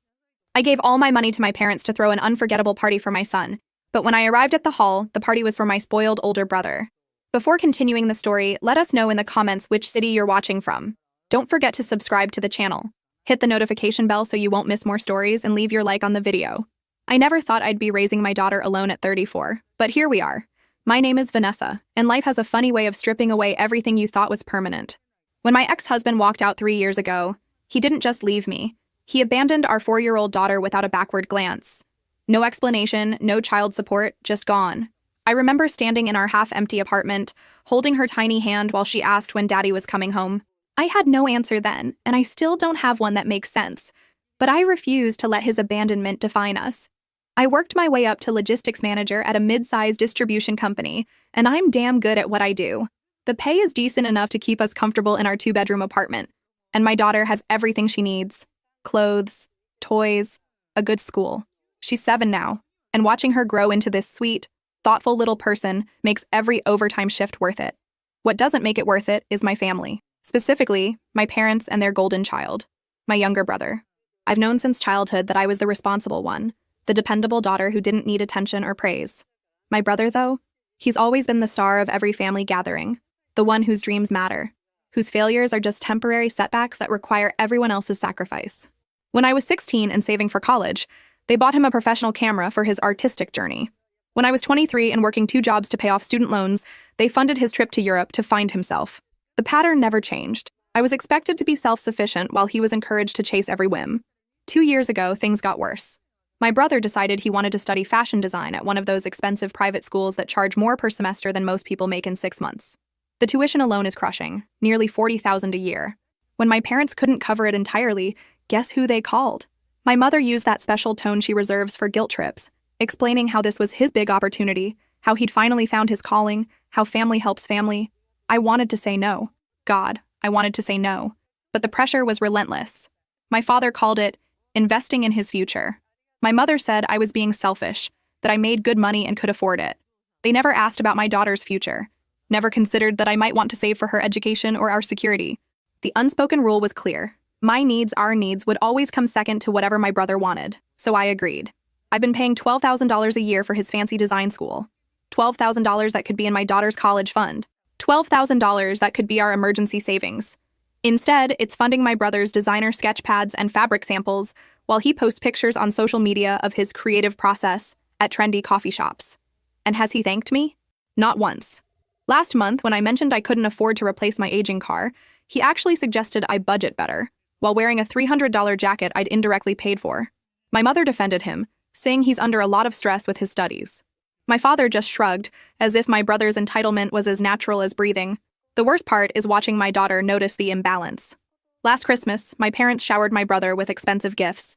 [SPEAKER 1] I gave all my money to my parents to throw an unforgettable party for my son, but when I arrived at the hall, the party was for my spoiled older brother. Before continuing the story, let us know in the comments which city you're watching from. Don't forget to subscribe to the channel. Hit the notification bell so you won't miss more stories, and leave your like on the video. I never thought I'd be raising my daughter alone at 34, but here we are. My name is Vanessa, and life has a funny way of stripping away everything you thought was permanent. When my ex-husband walked out 3 years ago, he didn't just leave me. He abandoned our 4-year-old daughter without a backward glance. No explanation, no child support, just gone. I remember standing in our half-empty apartment, holding her tiny hand while she asked when Daddy was coming home. I had no answer then, and I still don't have one that makes sense. But I refuse to let his abandonment define us. I worked my way up to logistics manager at a mid-sized distribution company, and I'm damn good at what I do. The pay is decent enough to keep us comfortable in our 2-bedroom apartment, and my daughter has everything she needs. Clothes, toys, a good school. She's 7 now, and watching her grow into this sweet, thoughtful little person makes every overtime shift worth it. What doesn't make it worth it is my family. Specifically, my parents and their golden child, my younger brother. I've known since childhood that I was the responsible one, the dependable daughter who didn't need attention or praise. My brother, though, he's always been the star of every family gathering, the one whose dreams matter, whose failures are just temporary setbacks that require everyone else's sacrifice. When I was 16 and saving for college, they bought him a professional camera for his artistic journey. When I was 23 and working 2 jobs to pay off student loans, they funded his trip to Europe to find himself. The pattern never changed. I was expected to be self-sufficient while he was encouraged to chase every whim. 2 years ago, things got worse. My brother decided he wanted to study fashion design at one of those expensive private schools that charge more per semester than most people make in 6 months. The tuition alone is crushing, nearly $40,000 a year. When my parents couldn't cover it entirely, guess who they called? My mother used that special tone she reserves for guilt trips, explaining how this was his big opportunity, how he'd finally found his calling, how family helps family. I wanted to say no. God, I wanted to say no. But the pressure was relentless. My father called it investing in his future. My mother said I was being selfish, that I made good money and could afford it. They never asked about my daughter's future, never considered that I might want to save for her education or our security. The unspoken rule was clear. My needs, our needs, would always come second to whatever my brother wanted, so I agreed. I've been paying $12,000 a year for his fancy design school. $12,000 that could be in my daughter's college fund. $12,000 that could be our emergency savings. Instead, it's funding my brother's designer sketch pads and fabric samples while he posts pictures on social media of his creative process at trendy coffee shops. And has he thanked me? Not once. Last month, when I mentioned I couldn't afford to replace my aging car, he actually suggested I budget better, while wearing a $300 jacket I'd indirectly paid for. My mother defended him, saying he's under a lot of stress with his studies. My father just shrugged, as if my brother's entitlement was as natural as breathing. The worst part is watching my daughter notice the imbalance. Last Christmas, my parents showered my brother with expensive gifts.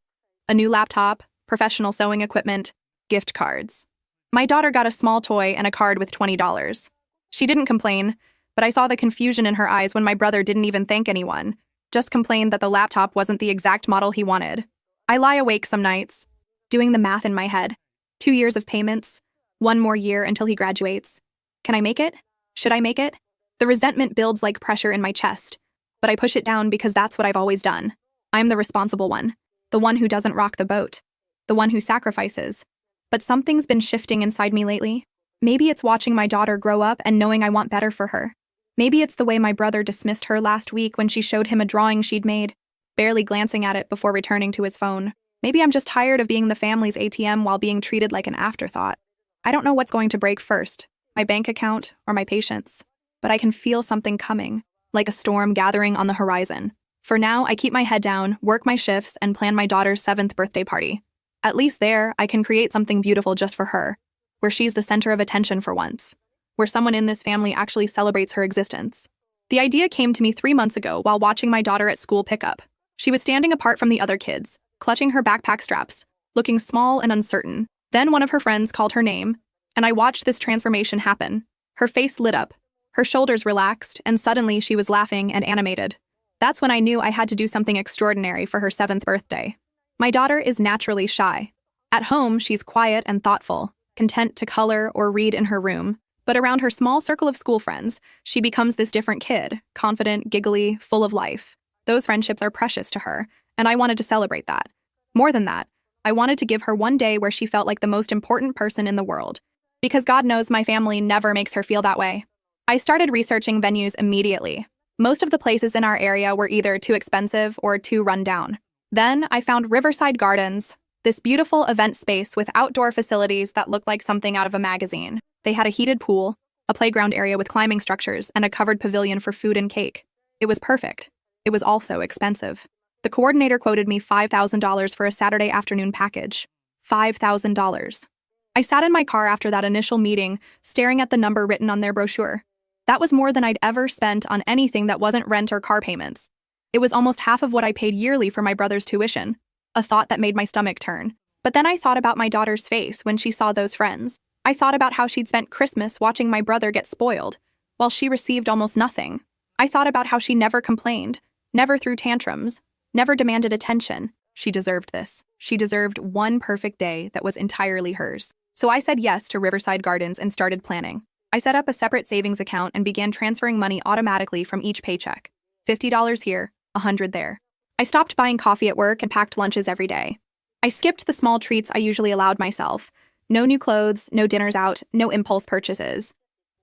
[SPEAKER 1] A new laptop, professional sewing equipment, gift cards. My daughter got a small toy and a card with $20. She didn't complain, but I saw the confusion in her eyes when my brother didn't even thank anyone, just complained that the laptop wasn't the exact model he wanted. I lie awake some nights, doing the math in my head. 2 years of payments, 1 more year until he graduates. Can I make it? Should I make it? The resentment builds like pressure in my chest, but I push it down because that's what I've always done. I'm the responsible one, the one who doesn't rock the boat. the one who sacrifices. But something's been shifting inside me lately. Maybe it's watching my daughter grow up and knowing I want better for her. Maybe it's the way my brother dismissed her last week when she showed him a drawing she'd made, barely glancing at it before returning to his phone. Maybe I'm just tired of being the family's ATM while being treated like an afterthought. I don't know what's going to break first, my bank account or my patience, but I can feel something coming, like a storm gathering on the horizon. For now, I keep my head down, work my shifts, and plan my daughter's 7th birthday party. At least there, I can create something beautiful just for her, where she's the center of attention for once, where someone in this family actually celebrates her existence. The idea came to me 3 months ago while watching my daughter at school pickup. She was standing apart from the other kids, clutching her backpack straps, looking small and uncertain. Then one of her friends called her name, and I watched this transformation happen. Her face lit up, her shoulders relaxed, and suddenly she was laughing and animated. That's when I knew I had to do something extraordinary for her 7th birthday. My daughter is naturally shy. At home, she's quiet and thoughtful, content to color or read in her room. But around her small circle of school friends, she becomes this different kid, confident, giggly, full of life. Those friendships are precious to her, and I wanted to celebrate that. More than that, I wanted to give her one day where she felt like the most important person in the world. Because God knows my family never makes her feel that way. I started researching venues immediately. Most of the places in our area were either too expensive or too run down. Then I found Riverside Gardens, this beautiful event space with outdoor facilities that looked like something out of a magazine. They had a heated pool, a playground area with climbing structures, and a covered pavilion for food and cake. It was perfect. It was also expensive. The coordinator quoted me $5,000 for a Saturday afternoon package. $5,000. I sat in my car after that initial meeting, staring at the number written on their brochure. That was more than I'd ever spent on anything that wasn't rent or car payments. It was almost half of what I paid yearly for my brother's tuition, a thought that made my stomach turn. But then I thought about my daughter's face when she saw those friends. I thought about how she'd spent Christmas watching my brother get spoiled, while she received almost nothing. I thought about how she never complained, never threw tantrums, never demanded attention. She deserved this. She deserved one perfect day that was entirely hers. So I said yes to Riverside Gardens and started planning. I set up a separate savings account and began transferring money automatically from each paycheck. $50 here, $100 there. I stopped buying coffee at work and packed lunches every day. I skipped the small treats I usually allowed myself. No new clothes, no dinners out, no impulse purchases.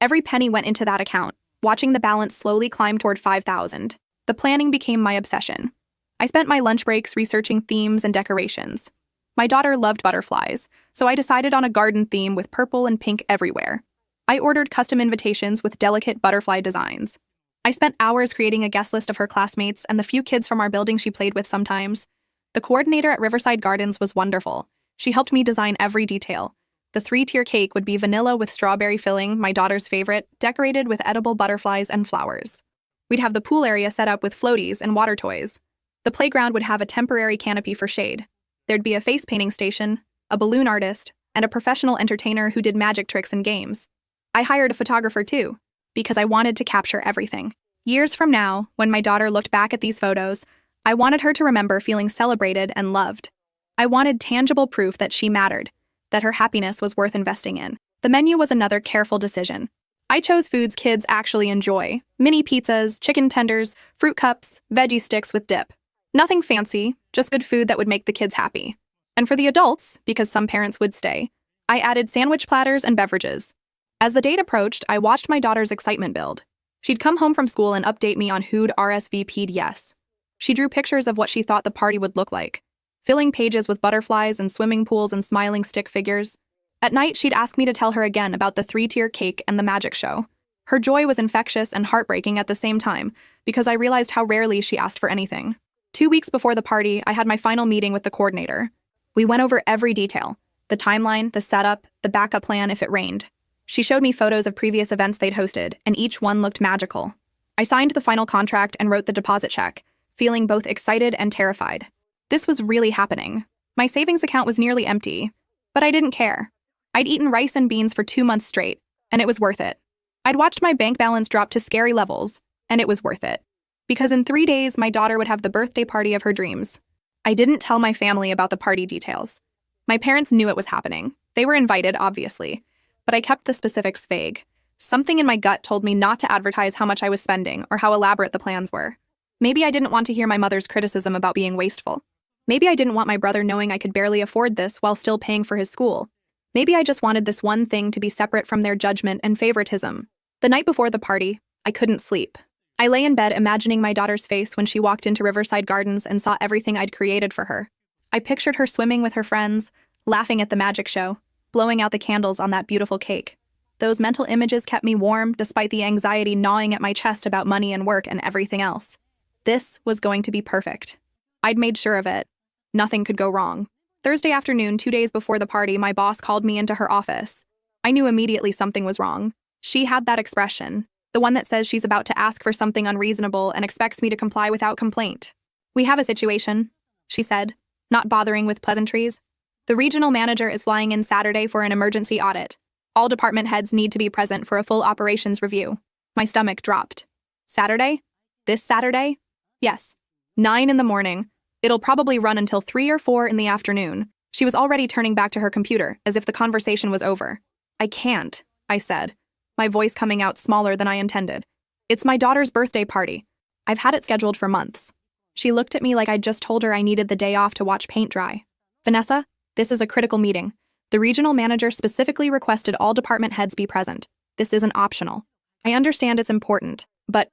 [SPEAKER 1] Every penny went into that account, watching the balance slowly climb toward $5,000. The planning became my obsession. I spent my lunch breaks researching themes and decorations. My daughter loved butterflies, so I decided on a garden theme with purple and pink everywhere. I ordered custom invitations with delicate butterfly designs. I spent hours creating a guest list of her classmates and the few kids from our building she played with sometimes. The coordinator at Riverside Gardens was wonderful. She helped me design every detail. The 3-tier cake would be vanilla with strawberry filling, my daughter's favorite, decorated with edible butterflies and flowers. We'd have the pool area set up with floaties and water toys. The playground would have a temporary canopy for shade. There'd be a face painting station, a balloon artist, and a professional entertainer who did magic tricks and games. I hired a photographer too, because I wanted to capture everything. Years from now, when my daughter looked back at these photos, I wanted her to remember feeling celebrated and loved. I wanted tangible proof that she mattered, that her happiness was worth investing in. The menu was another careful decision. I chose foods kids actually enjoy: mini pizzas, chicken tenders, fruit cups, veggie sticks with dip. Nothing fancy, just good food that would make the kids happy. And for the adults, because some parents would stay, I added sandwich platters and beverages. As the date approached, I watched my daughter's excitement build. She'd come home from school and update me on who'd RSVP'd yes. She drew pictures of what she thought the party would look like, filling pages with butterflies and swimming pools and smiling stick figures. At night, she'd ask me to tell her again about the 3-tier cake and the magic show. Her joy was infectious and heartbreaking at the same time, because I realized how rarely she asked for anything. 2 weeks before the party, I had my final meeting with the coordinator. We went over every detail: the timeline, the setup, the backup plan if it rained. She showed me photos of previous events they'd hosted, and each one looked magical. I signed the final contract and wrote the deposit check, feeling both excited and terrified. This was really happening. My savings account was nearly empty, but I didn't care. I'd eaten rice and beans for 2 months straight, and it was worth it. I'd watched my bank balance drop to scary levels, and it was worth it. Because in 3 days, my daughter would have the birthday party of her dreams. I didn't tell my family about the party details. My parents knew it was happening. They were invited, obviously, but I kept the specifics vague. Something in my gut told me not to advertise how much I was spending or how elaborate the plans were. Maybe I didn't want to hear my mother's criticism about being wasteful. Maybe I didn't want my brother knowing I could barely afford this while still paying for his school. Maybe I just wanted this one thing to be separate from their judgment and favoritism. The night before the party, I couldn't sleep. I lay in bed imagining my daughter's face when she walked into Riverside Gardens and saw everything I'd created for her. I pictured her swimming with her friends, laughing at the magic show, blowing out the candles on that beautiful cake. Those mental images kept me warm despite the anxiety gnawing at my chest about money and work and everything else. This was going to be perfect. I'd made sure of it. Nothing could go wrong. Thursday afternoon, 2 days before the party, my boss called me into her office. I knew immediately something was wrong. She had that expression, the one that says she's about to ask for something unreasonable and expects me to comply without complaint. "We have a situation," she said, not bothering with pleasantries. "The regional manager is flying in Saturday for an emergency audit. All department heads need to be present for a full operations review." My stomach dropped. Saturday? This Saturday? Yes. 9 in the morning. It'll probably run until 3 or 4 in the afternoon. She was already turning back to her computer, as if the conversation was over. "I can't," I said, my voice coming out smaller than I intended. "It's my daughter's birthday party. I've had it scheduled for months." She looked at me like I'd just told her I needed the day off to watch paint dry. "Vanessa, this is a critical meeting. The regional manager specifically requested all department heads be present. This isn't optional. I understand it's important, but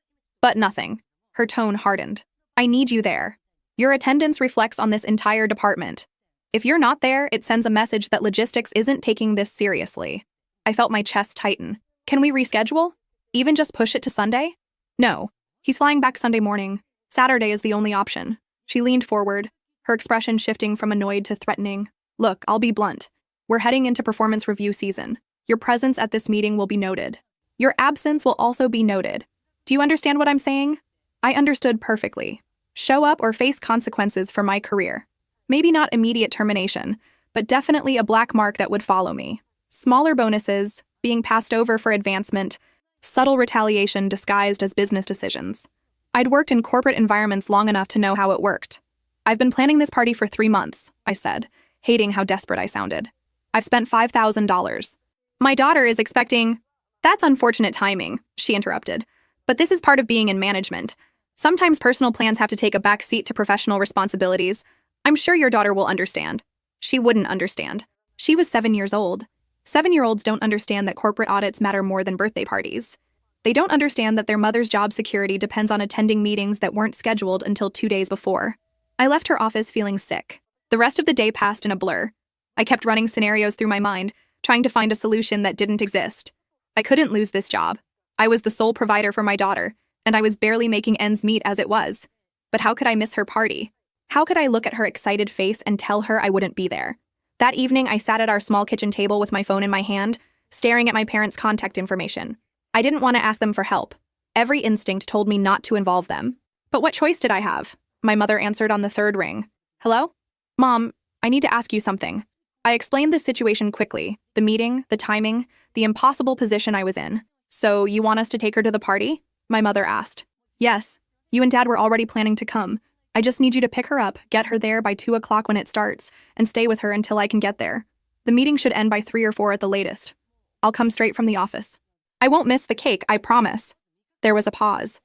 [SPEAKER 1] nothing." Her tone hardened. "I need you there. Your attendance reflects on this entire department. If you're not there, it sends a message that logistics isn't taking this seriously." I felt my chest tighten. "Can we reschedule? Even just push it to Sunday?" "No. He's flying back Sunday morning. Saturday is the only option." She leaned forward, her expression shifting from annoyed to threatening. "Look, I'll be blunt. We're heading into performance review season. Your presence at this meeting will be noted. Your absence will also be noted. Do you understand what I'm saying?" I understood perfectly. Show up or face consequences for my career. Maybe not immediate termination, but definitely a black mark that would follow me. Smaller bonuses, being passed over for advancement, subtle retaliation disguised as business decisions. I'd worked in corporate environments long enough to know how it worked. "I've been planning this party for 3 months, I said, hating how desperate I sounded. "I've spent $5,000. My daughter is expecting—" "That's unfortunate timing," she interrupted. "But this is part of being in management. Sometimes personal plans have to take a back seat to professional responsibilities. I'm sure your daughter will understand." She wouldn't understand. She was 7 years old. 7-year-olds don't understand that corporate audits matter more than birthday parties. They don't understand that their mother's job security depends on attending meetings that weren't scheduled until 2 days before. I left her office feeling sick. The rest of the day passed in a blur. I kept running scenarios through my mind, trying to find a solution that didn't exist. I couldn't lose this job. I was the sole provider for my daughter, and I was barely making ends meet as it was. But how could I miss her party? How could I look at her excited face and tell her I wouldn't be there? That evening, I sat at our small kitchen table with my phone in my hand, staring at my parents' contact information. I didn't want to ask them for help. Every instinct told me not to involve them. But what choice did I have? My mother answered on the 3rd ring. "Hello? Mom, I need to ask you something." I explained the situation quickly, the meeting, the timing, the impossible position I was in. "So you want us to take her to the party?" my mother asked. "Yes. You and Dad were already planning to come. I just need you to pick her up, get her there by 2 o'clock when it starts, and stay with her until I can get there. The meeting should end by 3 or 4 at the latest. I'll come straight from the office. I won't miss the cake, I promise." There was a pause.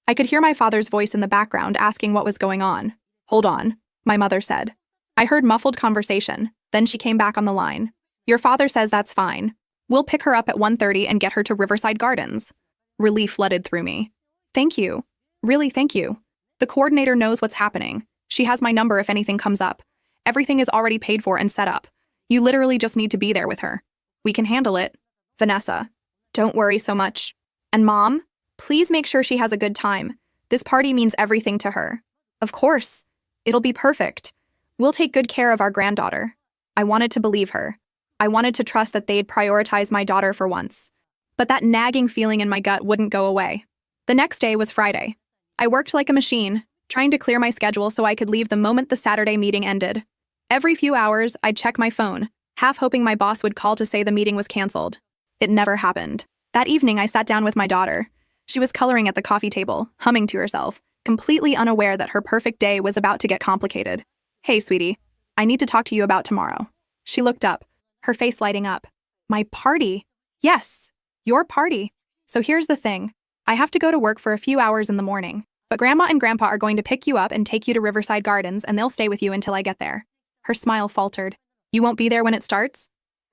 [SPEAKER 1] I could hear my father's voice in the background asking what was going on. "Hold on," my mother said. I heard muffled conversation. Then she came back on the line. "Your father says that's fine. We'll pick her up at 1:30 and get her to Riverside Gardens." Relief flooded through me. "Thank you. Really, thank you. The coordinator knows what's happening. She has my number if anything comes up. Everything is already paid for and set up. You literally just need to be there with her. We can handle it. Vanessa, don't worry so much. And Mom, please make sure she has a good time. This party means everything to her." "Of course. It'll be perfect. We'll take good care of our granddaughter." I wanted to believe her. I wanted to trust that they'd prioritize my daughter for once. But that nagging feeling in my gut wouldn't go away. The next day was Friday. I worked like a machine, trying to clear my schedule so I could leave the moment the Saturday meeting ended. Every few hours, I'd check my phone, half hoping my boss would call to say the meeting was canceled. It never happened. That evening, I sat down with my daughter. She was coloring at the coffee table, humming to herself, completely unaware that her perfect day was about to get complicated. "Hey, sweetie, I need to talk to you about tomorrow." She looked up, her face lighting up. "My party?" "Yes, your party. So here's the thing. I have to go to work for a few hours in the morning. But Grandma and Grandpa are going to pick you up and take you to Riverside Gardens, and they'll stay with you until I get there. Her smile faltered. You won't be there when it starts?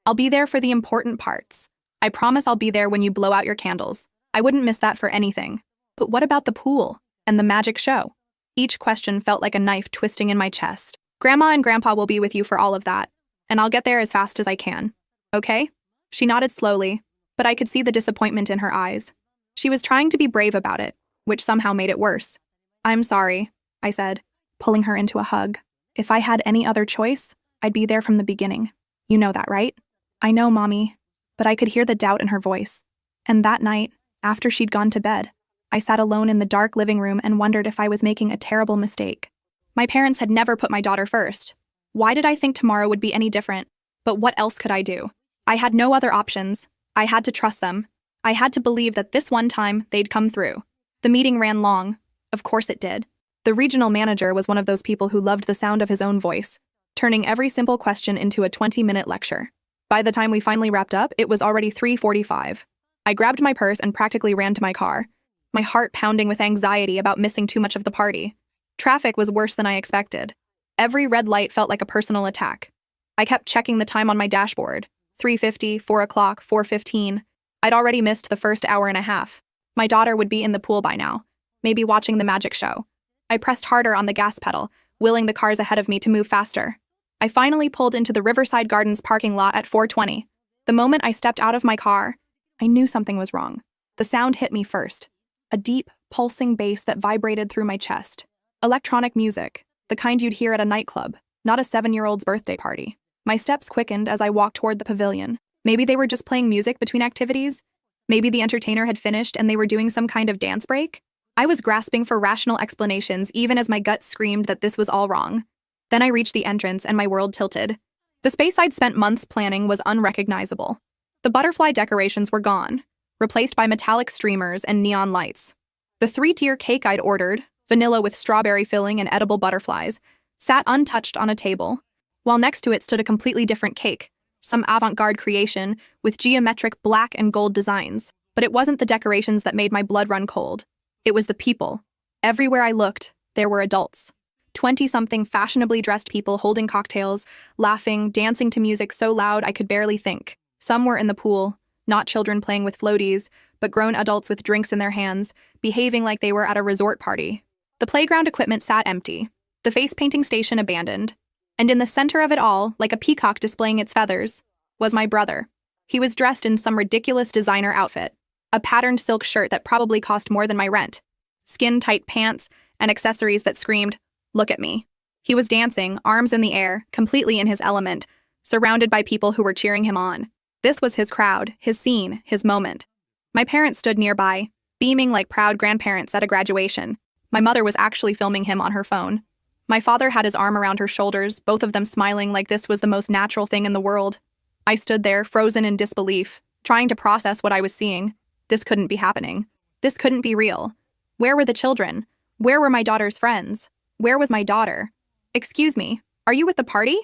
[SPEAKER 1] I'll be there for the important parts. I promise I'll be there when you blow out your candles. I wouldn't miss that for anything. But what about the pool and the magic show? Each question felt like a knife twisting in my chest. Grandma and Grandpa will be with you for all of that, and I'll get there as fast as I can. Okay? She nodded slowly, but I could see the disappointment in her eyes. She was trying to be brave about it, which somehow made it worse. I'm sorry, I said, pulling her into a hug. If I had any other choice, I'd be there from the beginning. You know that, right? I know, Mommy, but I could hear the doubt in her voice. And that night, after she'd gone to bed, I sat alone in the dark living room and wondered if I was making a terrible mistake. My parents had never put my daughter first. Why did I think tomorrow would be any different? But what else could I do? I had no other options. I had to trust them. I had to believe that this one time they'd come through. The meeting ran long. Of course it did. The regional manager was one of those people who loved the sound of his own voice, turning every simple question into a 20-minute lecture. By the time we finally wrapped up, it was already 3:45. I grabbed my purse and practically ran to my car, my heart pounding with anxiety about missing too much of the party. Traffic was worse than I expected. Every red light felt like a personal attack. I kept checking the time on my dashboard. 3:50, 4 o'clock, 4:15. I'd already missed the first hour and a half. My daughter would be in the pool by now, maybe watching the magic show. I pressed harder on the gas pedal, willing the cars ahead of me to move faster. I finally pulled into the Riverside Gardens parking lot at 4:20. The moment I stepped out of my car, I knew something was wrong. The sound hit me first. A deep, pulsing bass that vibrated through my chest. Electronic music, the kind you'd hear at a nightclub, not a 7-year-old's birthday party. My steps quickened as I walked toward the pavilion. Maybe they were just playing music between activities? Maybe the entertainer had finished and they were doing some kind of dance break? I was grasping for rational explanations even as my gut screamed that this was all wrong. Then I reached the entrance and my world tilted. The space I'd spent months planning was unrecognizable. The butterfly decorations were gone, replaced by metallic streamers and neon lights. The 3-tier cake I'd ordered, vanilla with strawberry filling and edible butterflies, sat untouched on a table, while next to it stood a completely different cake, some avant-garde creation with geometric black and gold designs. But it wasn't the decorations that made my blood run cold. It was the people. Everywhere I looked, there were adults. 20-something fashionably dressed people holding cocktails, laughing, dancing to music so loud I could barely think. Some were in the pool, not children playing with floaties, but grown adults with drinks in their hands, behaving like they were at a resort party. The playground equipment sat empty, the face painting station abandoned, and in the center of it all, like a peacock displaying its feathers, was my brother. He was dressed in some ridiculous designer outfit, a patterned silk shirt that probably cost more than my rent, skin-tight pants, and accessories that screamed, "Look at me." He was dancing, arms in the air, completely in his element, surrounded by people who were cheering him on. This was his crowd, his scene, his moment. My parents stood nearby, beaming like proud grandparents at a graduation. My mother was actually filming him on her phone. My father had his arm around her shoulders, both of them smiling like this was the most natural thing in the world. I stood there, frozen in disbelief, trying to process what I was seeing. This couldn't be happening. This couldn't be real. Where were the children? Where were my daughter's friends? Where was my daughter? "Excuse me, are you with the party?"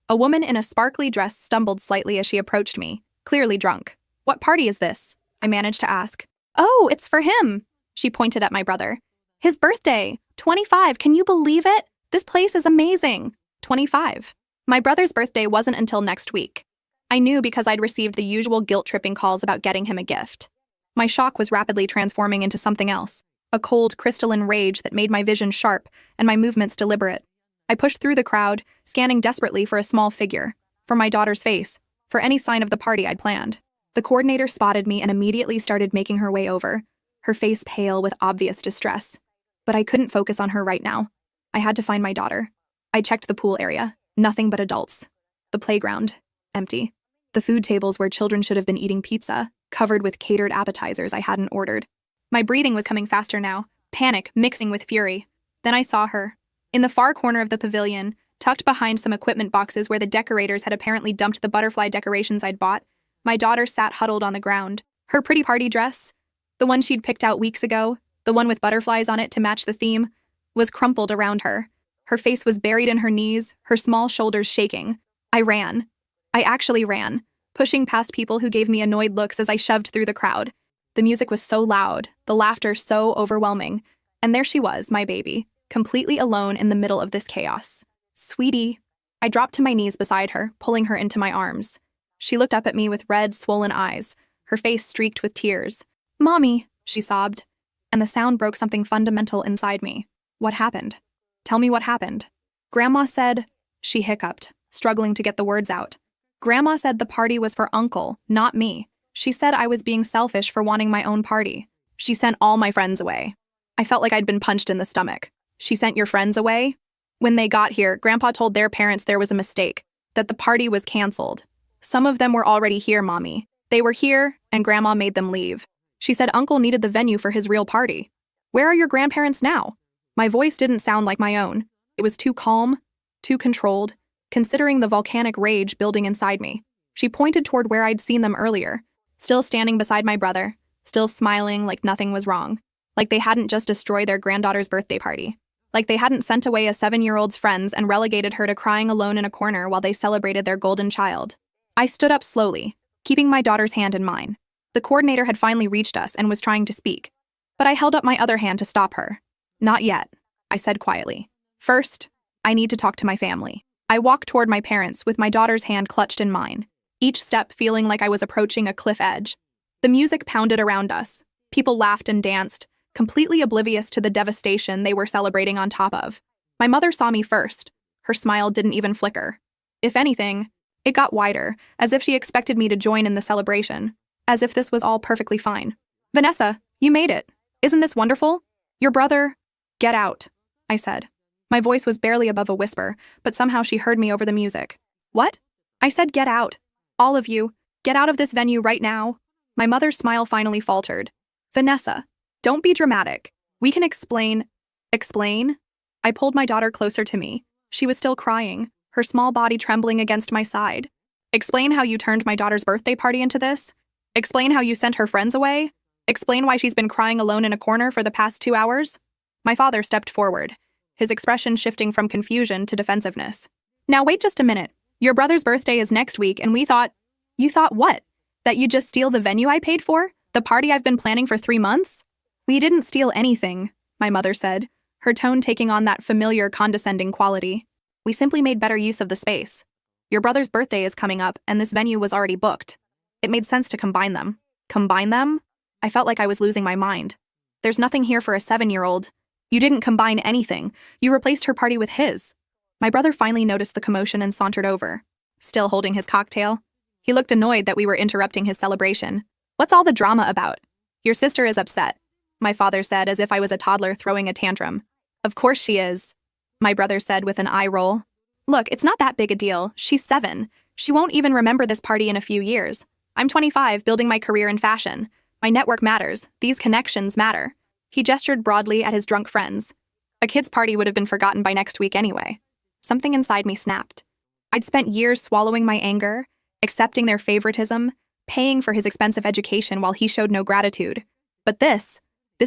[SPEAKER 1] A woman in a sparkly dress stumbled slightly as she approached me, clearly drunk. "What party is this?" I managed to ask. "Oh, it's for him." She pointed at my brother. "His birthday. 25, can you believe it? This place is amazing." 25. My brother's birthday wasn't until next week. I knew because I'd received the usual guilt-tripping calls about getting him a gift. My shock was rapidly transforming into something else, a cold, crystalline rage that made my vision sharp and my movements deliberate. I pushed through the crowd, scanning desperately for a small figure, for my daughter's face, for any sign of the party I'd planned. The coordinator spotted me and immediately started making her way over, her face pale with obvious distress. But I couldn't focus on her right now. I had to find my daughter. I checked the pool area. Nothing but adults. The playground. Empty. The food tables where children should have been eating pizza, covered with catered appetizers I hadn't ordered. My breathing was coming faster now, panic mixing with fury. Then I saw her. In the far corner of the pavilion, tucked behind some equipment boxes where the decorators had apparently dumped the butterfly decorations I'd bought, my daughter sat huddled on the ground. Her pretty party dress, the one she'd picked out weeks ago, the one with butterflies on it to match the theme, was crumpled around her. Her face was buried in her knees, her small shoulders shaking. I ran. I actually ran, pushing past people who gave me annoyed looks as I shoved through the crowd. The music was so loud, the laughter so overwhelming, And there she was, my baby, completely alone in the middle of this chaos. Sweetie. I dropped to my knees beside her, pulling her into my arms. She looked up at me with red, swollen eyes, her face streaked with tears. Mommy, she sobbed, and the sound broke something fundamental inside me. What happened? Tell me what happened. Grandma said, she hiccuped, struggling to get the words out. Grandma said the party was for Uncle, not me. She said I was being selfish for wanting my own party. She sent all my friends away. I felt like I'd been punched in the stomach. She sent your friends away? When they got here, Grandpa told their parents there was a mistake, that the party was canceled. Some of them were already here, Mommy. They were here, and Grandma made them leave. She said Uncle needed the venue for his real party. Where are your grandparents now? My voice didn't sound like my own. It was too calm, too controlled, considering the volcanic rage building inside me. She pointed toward where I'd seen them earlier, still standing beside my brother, still smiling like nothing was wrong, like they hadn't just destroyed their granddaughter's birthday party, like they hadn't sent away a 7-year-old's friends and relegated her to crying alone in a corner while they celebrated their golden child. I stood up slowly, keeping my daughter's hand in mine. The coordinator had finally reached us and was trying to speak, but I held up my other hand to stop her. Not yet, I said quietly. First, I need to talk to my family. I walked toward my parents with my daughter's hand clutched in mine, each step feeling like I was approaching a cliff edge. The music pounded around us. People laughed and danced, completely oblivious to the devastation they were celebrating on top of. My mother saw me first. Her smile didn't even flicker. If anything, it got wider, as if she expected me to join in the celebration, as if this was all perfectly fine. Vanessa, you made it. Isn't this wonderful? Your brother... Get out, I said. My voice was barely above a whisper, but somehow she heard me over the music. What? I said get out. All of you, get out of this venue right now. My mother's smile finally faltered. Vanessa, don't be dramatic. We can explain. Explain? I pulled my daughter closer to me. She was still crying, her small body trembling against my side. Explain how you turned my daughter's birthday party into this? Explain how you sent her friends away? Explain why she's been crying alone in a corner for the past 2 hours? My father stepped forward, his expression shifting from confusion to defensiveness. Now wait just a minute. Your brother's birthday is next week, and we thought... You thought what? That you'd just steal the venue I paid for? The party I've been planning for 3 months? We didn't steal anything, my mother said, her tone taking on that familiar, condescending quality. We simply made better use of the space. Your brother's birthday is coming up, and this venue was already booked. It made sense to combine them. Combine them? I felt like I was losing my mind. There's nothing here for a 7-year-old. You didn't combine anything. You replaced her party with his. My brother finally noticed the commotion and sauntered over, still holding his cocktail. He looked annoyed that we were interrupting his celebration. What's all the drama about? Your sister is upset, my father said as if I was a toddler throwing a tantrum. Of course she is, my brother said with an eye roll. Look, it's not that big a deal. She's 7. She won't even remember this party in a few years. I'm 25, building my career in fashion. My network matters. These connections matter. He gestured broadly at his drunk friends. A kid's party would have been forgotten by next week anyway. Something inside me snapped. I'd spent years swallowing my anger, accepting their favoritism, paying for his expensive education while he showed no gratitude. But this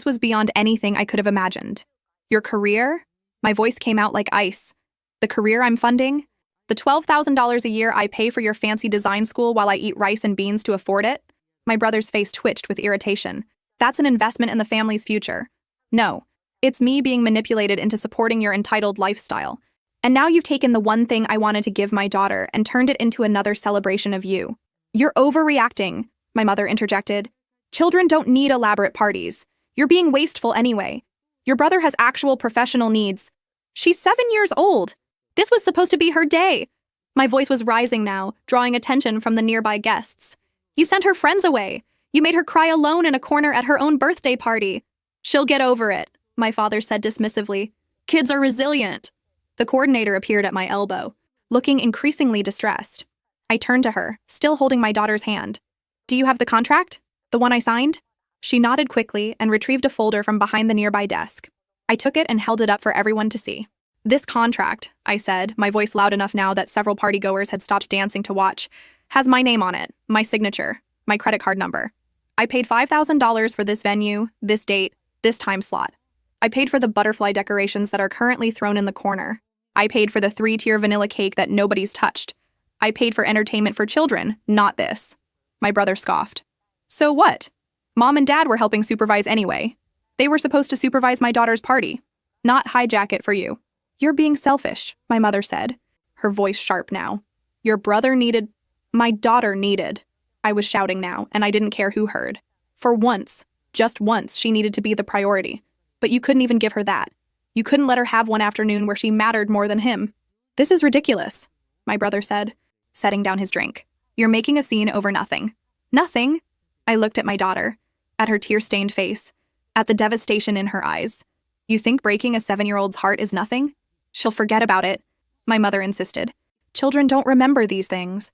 [SPEAKER 1] was beyond anything I could have imagined. Your career? My voice came out like ice. The career I'm funding? The $12,000 a year I pay for your fancy design school while I eat rice and beans to afford it? My brother's face twitched with irritation. That's an investment in the family's future. No, it's me being manipulated into supporting your entitled lifestyle. And now you've taken the one thing I wanted to give my daughter and turned it into another celebration of you. You're overreacting, my mother interjected. Children don't need elaborate parties. You're being wasteful anyway. Your brother has actual professional needs. She's 7 years old. This was supposed to be her day. My voice was rising now, drawing attention from the nearby guests. You sent her friends away. You made her cry alone in a corner at her own birthday party. She'll get over it, my father said dismissively. Kids are resilient. The coordinator appeared at my elbow, looking increasingly distressed. I turned to her, still holding my daughter's hand. Do you have the contract? The one I signed? She nodded quickly and retrieved a folder from behind the nearby desk. I took it and held it up for everyone to see. This contract, I said, my voice loud enough now that several partygoers had stopped dancing to watch, has my name on it, my signature, my credit card number. I paid $5,000 for this venue, this date, this time slot. I paid for the butterfly decorations that are currently thrown in the corner. I paid for the 3-tier vanilla cake that nobody's touched. I paid for entertainment for children, not this. My brother scoffed. So what? Mom and Dad were helping supervise anyway. They were supposed to supervise my daughter's party, not hijack it for you. You're being selfish, my mother said, her voice sharp now. Your brother needed. My daughter needed. I was shouting now, and I didn't care who heard. For once, just once, she needed to be the priority. But you couldn't even give her that. You couldn't let her have one afternoon where she mattered more than him. This is ridiculous, my brother said, setting down his drink. You're making a scene over nothing. Nothing? I looked at my daughter, at her tear-stained face, at the devastation in her eyes. You think breaking a 7-year-old's heart is nothing? She'll forget about it, my mother insisted. Children don't remember these things.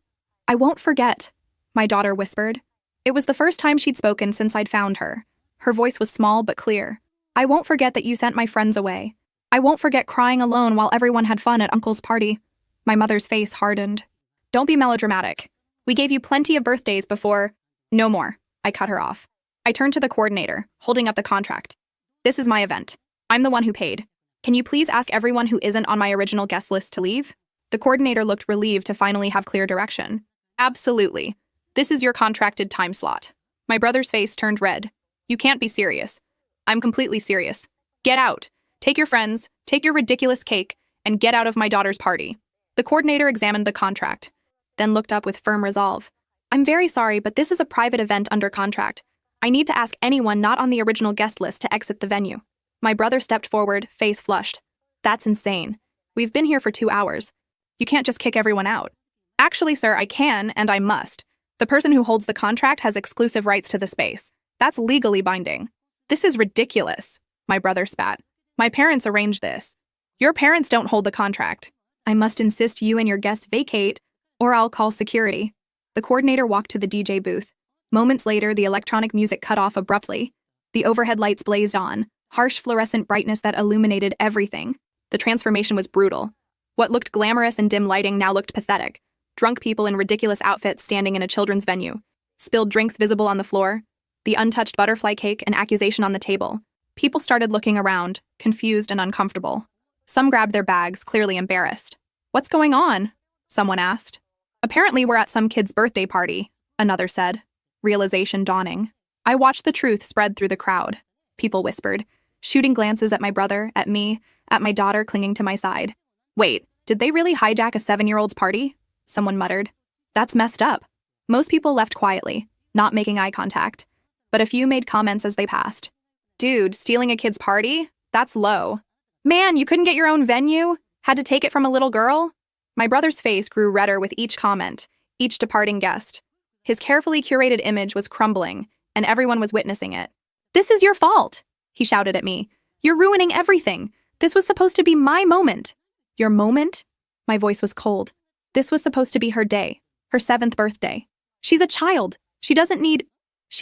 [SPEAKER 1] I won't forget, my daughter whispered. It was the first time she'd spoken since I'd found her. Her voice was small but clear. I won't forget that you sent my friends away. I won't forget crying alone while everyone had fun at Uncle's party. My mother's face hardened. Don't be melodramatic. We gave you plenty of birthdays before. No more. I cut her off. I turned to the coordinator, holding up the contract. This is my event. I'm the one who paid. Can you please ask everyone who isn't on my original guest list to leave? The coordinator looked relieved to finally have clear direction. Absolutely. This is your contracted time slot. My brother's face turned red. You can't be serious. I'm completely serious. Get out. Take your friends, take your ridiculous cake, and get out of my daughter's party. The coordinator examined the contract, then looked up with firm resolve. I'm very sorry, but this is a private event under contract. I need to ask anyone not on the original guest list to exit the venue. My brother stepped forward, face flushed. That's insane. We've been here for 2 hours. You can't just kick everyone out. Actually, sir, I can, and I must. The person who holds the contract has exclusive rights to the space. That's legally binding. This is ridiculous, my brother spat. My parents arranged this. Your parents don't hold the contract. I must insist you and your guests vacate, or I'll call security. The coordinator walked to the DJ booth. Moments later, the electronic music cut off abruptly. The overhead lights blazed on, harsh fluorescent brightness that illuminated everything. The transformation was brutal. What looked glamorous in dim lighting now looked pathetic. Drunk people in ridiculous outfits standing in a children's venue. Spilled drinks visible on the floor. The untouched butterfly cake, an accusation on the table. People started looking around, confused and uncomfortable. Some grabbed their bags, clearly embarrassed. What's going on? Someone asked. Apparently we're at some kid's birthday party, another said. Realization dawning. I watched the truth spread through the crowd. People whispered, shooting glances at my brother, at me, at my daughter clinging to my side. Wait, did they really hijack a 7-year-old's party? Someone muttered. That's messed up. Most people left quietly, not making eye contact, but a few made comments as they passed. Dude, stealing a kid's party? That's low. Man, you couldn't get your own venue? Had to take it from a little girl? My brother's face grew redder with each comment, each departing guest. His carefully curated image was crumbling, and everyone was witnessing it. This is your fault, he shouted at me. You're ruining everything. This was supposed to be my moment. Your moment? My voice was cold. This was supposed to be her day, her 7th birthday. She's a child. She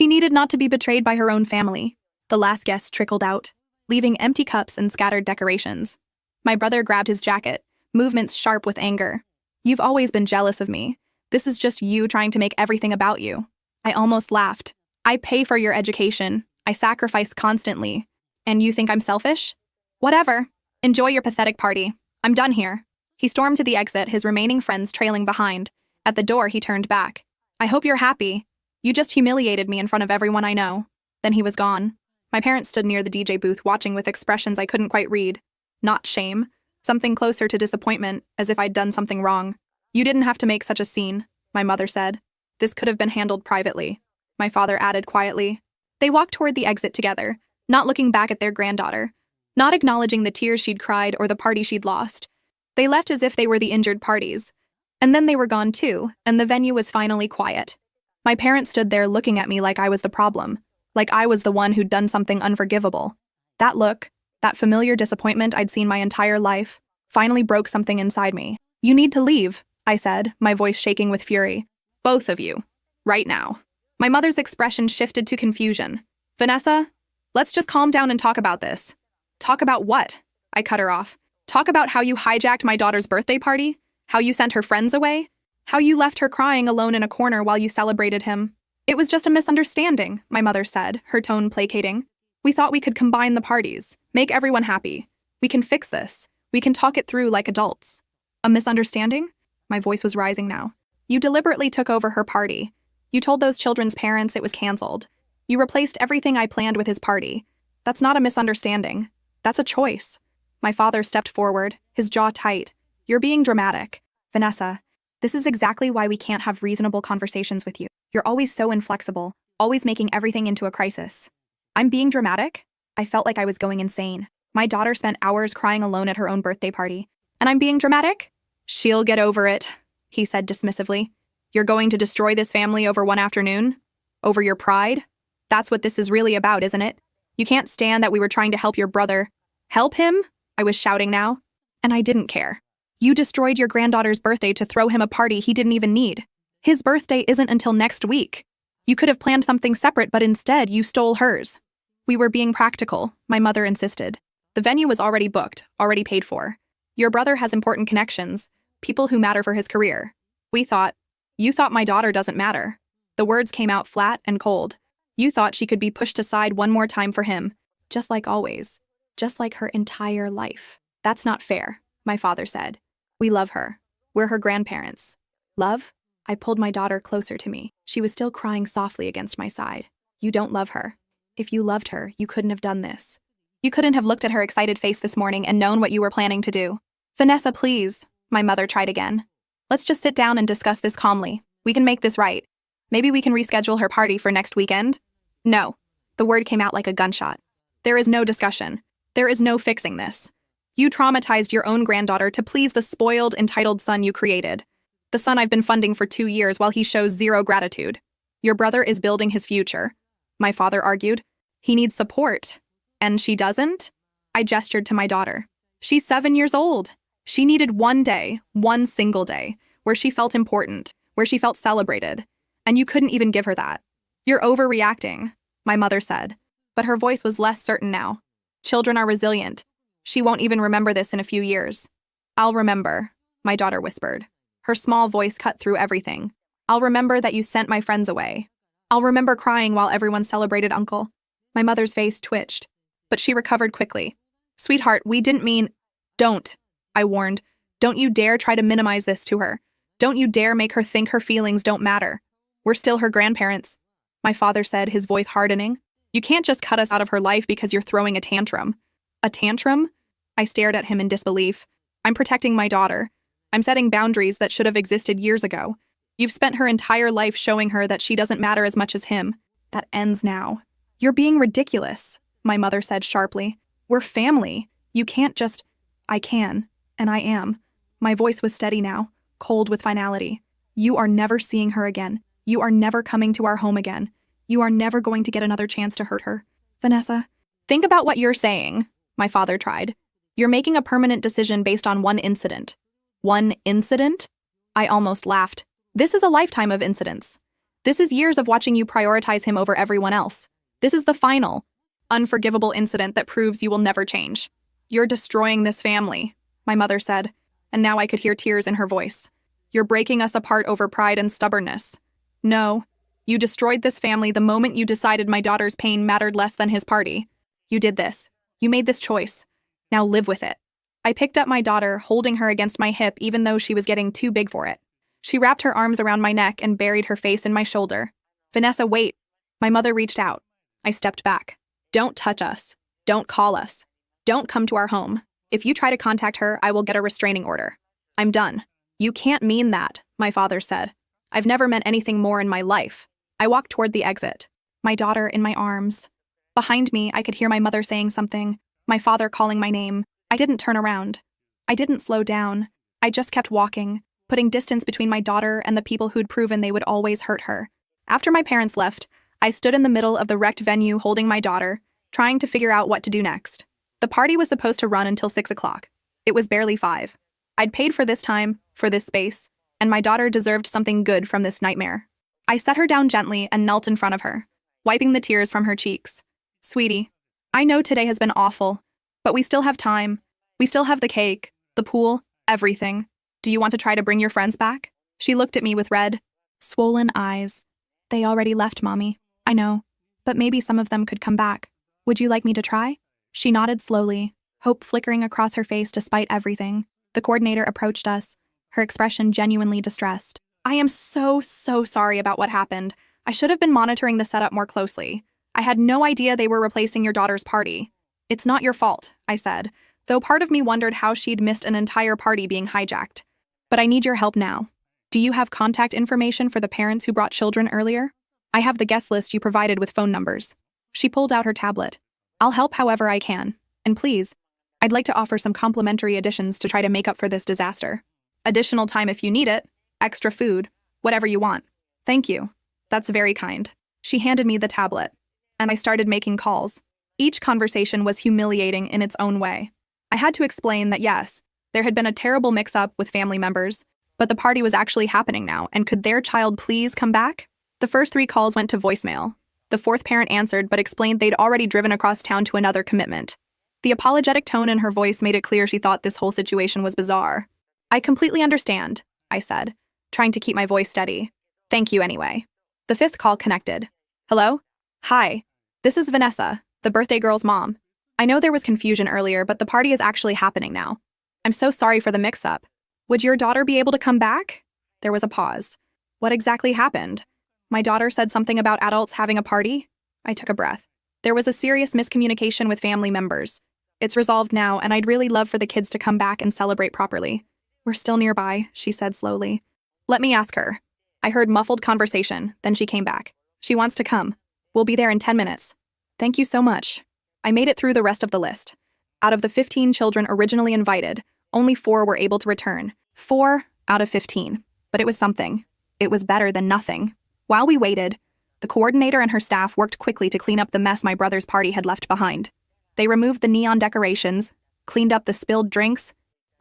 [SPEAKER 1] needed not to be betrayed by her own family. The last guest trickled out, leaving empty cups and scattered decorations. My brother grabbed his jacket, movements sharp with anger. You've always been jealous of me. This is just you trying to make everything about you. I almost laughed. I pay for your education. I sacrifice constantly. And you think I'm selfish? Whatever. Enjoy your pathetic party. I'm done here. He stormed to the exit, his remaining friends trailing behind. At the door, he turned back. I hope you're happy. You just humiliated me in front of everyone I know. Then he was gone. My parents stood near the DJ booth watching with expressions I couldn't quite read. Not shame. Something closer to disappointment, as if I'd done something wrong. You didn't have to make such a scene, my mother said. This could have been handled privately. My father added quietly. They walked toward the exit together, not looking back at their granddaughter, not acknowledging the tears she'd cried or the party she'd lost. They left as if they were the injured parties. And then they were gone too, and the venue was finally quiet. My parents stood there looking at me like I was the problem, like I was the one who'd done something unforgivable. That look, that familiar disappointment I'd seen my entire life, finally broke something inside me. You need to leave, I said, my voice shaking with fury. Both of you. Right now. My mother's expression shifted to confusion. Vanessa, let's just calm down and talk about this. Talk about what? I cut her off. Talk about how you hijacked my daughter's birthday party? How you sent her friends away? How you left her crying alone in a corner while you celebrated him? It was just a misunderstanding, my mother said, her tone placating. We thought we could combine the parties, make everyone happy. We can fix this. We can talk it through like adults. A misunderstanding? My voice was rising now. You deliberately took over her party. You told those children's parents it was canceled. You replaced everything I planned with his party. That's not a misunderstanding. That's a choice. My father stepped forward, his jaw tight. You're being dramatic. Vanessa, this is exactly why we can't have reasonable conversations with you. You're always so inflexible, always making everything into a crisis. I'm being dramatic? I felt like I was going insane. My daughter spent hours crying alone at her own birthday party. And I'm being dramatic? She'll get over it, he said dismissively. You're going to destroy this family over one afternoon? Over your pride? That's what this is really about, isn't it? You can't stand that we were trying to help your brother. Help him? I was shouting now. And I didn't care. You destroyed your granddaughter's birthday to throw him a party he didn't even need. His birthday isn't until next week. You could have planned something separate, but instead you stole hers. We were being practical, my mother insisted. The venue was already booked, already paid for. Your brother has important connections, people who matter for his career. You thought my daughter doesn't matter. The words came out flat and cold. You thought she could be pushed aside one more time for him, just like always, just like her entire life. That's not fair, my father said. We love her. We're her grandparents. Love? I pulled my daughter closer to me. She was still crying softly against my side. You don't love her. If you loved her, you couldn't have done this. You couldn't have looked at her excited face this morning and known what you were planning to do. Vanessa, please, my mother tried again. Let's just sit down and discuss this calmly. We can make this right. Maybe we can reschedule her party for next weekend? No. The word came out like a gunshot. There is no discussion. There is no fixing this. You traumatized your own granddaughter to please the spoiled, entitled son you created. The son I've been funding for 2 years while he shows zero gratitude. Your brother is building his future, my father argued. He needs support. And she doesn't? I gestured to my daughter. She's 7 years old. She needed one day, one single day, where she felt important, where she felt celebrated. And you couldn't even give her that. You're overreacting, my mother said, but her voice was less certain now. Children are resilient. She won't even remember this in a few years. I'll remember, my daughter whispered. Her small voice cut through everything. I'll remember that you sent my friends away. I'll remember crying while everyone celebrated Uncle. My mother's face twitched, but she recovered quickly. Sweetheart, we didn't mean— Don't, I warned. Don't you dare try to minimize this to her. Don't you dare make her think her feelings don't matter. We're still her grandparents, my father said, his voice hardening. You can't just cut us out of her life because you're throwing a tantrum. A tantrum? I stared at him in disbelief. I'm protecting my daughter. I'm setting boundaries that should have existed years ago. You've spent her entire life showing her that she doesn't matter as much as him. That ends now. You're being ridiculous, my mother said sharply. We're family. You can't just— I can, and I am. My voice was steady now, cold with finality. You are never seeing her again. You are never coming to our home again. You are never going to get another chance to hurt her. Vanessa, think about what you're saying, my father tried. You're making a permanent decision based on one incident. One incident? I almost laughed. This is a lifetime of incidents. This is years of watching you prioritize him over everyone else. This is the final, unforgivable incident that proves you will never change. You're destroying this family, my mother said, and now I could hear tears in her voice. You're breaking us apart over pride and stubbornness. No, you destroyed this family the moment you decided my daughter's pain mattered less than his party. You did this. You made this choice. Now live with it. I picked up my daughter, holding her against my hip even though she was getting too big for it. She wrapped her arms around my neck and buried her face in my shoulder. Vanessa, wait. My mother reached out. I stepped back. Don't touch us. Don't call us. Don't come to our home. If you try to contact her, I will get a restraining order. I'm done. You can't mean that, my father said. I've never meant anything more in my life. I walked toward the exit, my daughter in my arms. Behind me, I could hear my mother saying something, my father calling my name. I didn't turn around. I didn't slow down. I just kept walking, putting distance between my daughter and the people who'd proven they would always hurt her. After my parents left, I stood in the middle of the wrecked venue holding my daughter, trying to figure out what to do next. The party was supposed to run until 6 o'clock. It was barely 5. I'd paid for this time, for this space, and my daughter deserved something good from this nightmare. I set her down gently and knelt in front of her, wiping the tears from her cheeks. Sweetie, I know today has been awful, but we still have time. We still have the cake, the pool, everything. Do you want to try to bring your friends back? She looked at me with red, swollen eyes. They already left, Mommy. I know, but maybe some of them could come back. Would you like me to try? She nodded slowly, hope flickering across her face despite everything. The coordinator approached us, her expression genuinely distressed. I am so sorry about what happened. I should have been monitoring the setup more closely. I had no idea they were replacing your daughter's party. It's not your fault, I said, though part of me wondered how she'd missed an entire party being hijacked. But I need your help now. Do you have contact information for the parents who brought children earlier? I have the guest list you provided with phone numbers. She pulled out her tablet. I'll help however I can. And please, I'd like to offer some complimentary additions to try to make up for this disaster. Additional time if you need it, extra food, whatever you want. Thank you. That's very kind. She handed me the tablet, and I started making calls. Each conversation was humiliating in its own way. I had to explain that yes, there had been a terrible mix-up with family members, but the party was actually happening now, and could their child please come back? The first 3 calls went to voicemail. The 4th parent answered but explained they'd already driven across town to another commitment. The apologetic tone in her voice made it clear she thought this whole situation was bizarre. I completely understand, I said, trying to keep my voice steady. Thank you anyway. The 5th call connected. Hello? Hi. This is Vanessa, the birthday girl's mom. I know there was confusion earlier, but the party is actually happening now. I'm so sorry for the mix-up. Would your daughter be able to come back? There was a pause. What exactly happened? My daughter said something about adults having a party? I took a breath. There was a serious miscommunication with family members. It's resolved now, and I'd really love for the kids to come back and celebrate properly. We're still nearby, she said slowly. Let me ask her. I heard muffled conversation, then she came back. She wants to come. We'll be there in 10 minutes. Thank you so much. I made it through the rest of the list. Out of the 15 children originally invited, only 4 were able to return. 4 out of 15. But it was something. It was better than nothing. While we waited, the coordinator and her staff worked quickly to clean up the mess my brother's party had left behind. They removed the neon decorations, cleaned up the spilled drinks,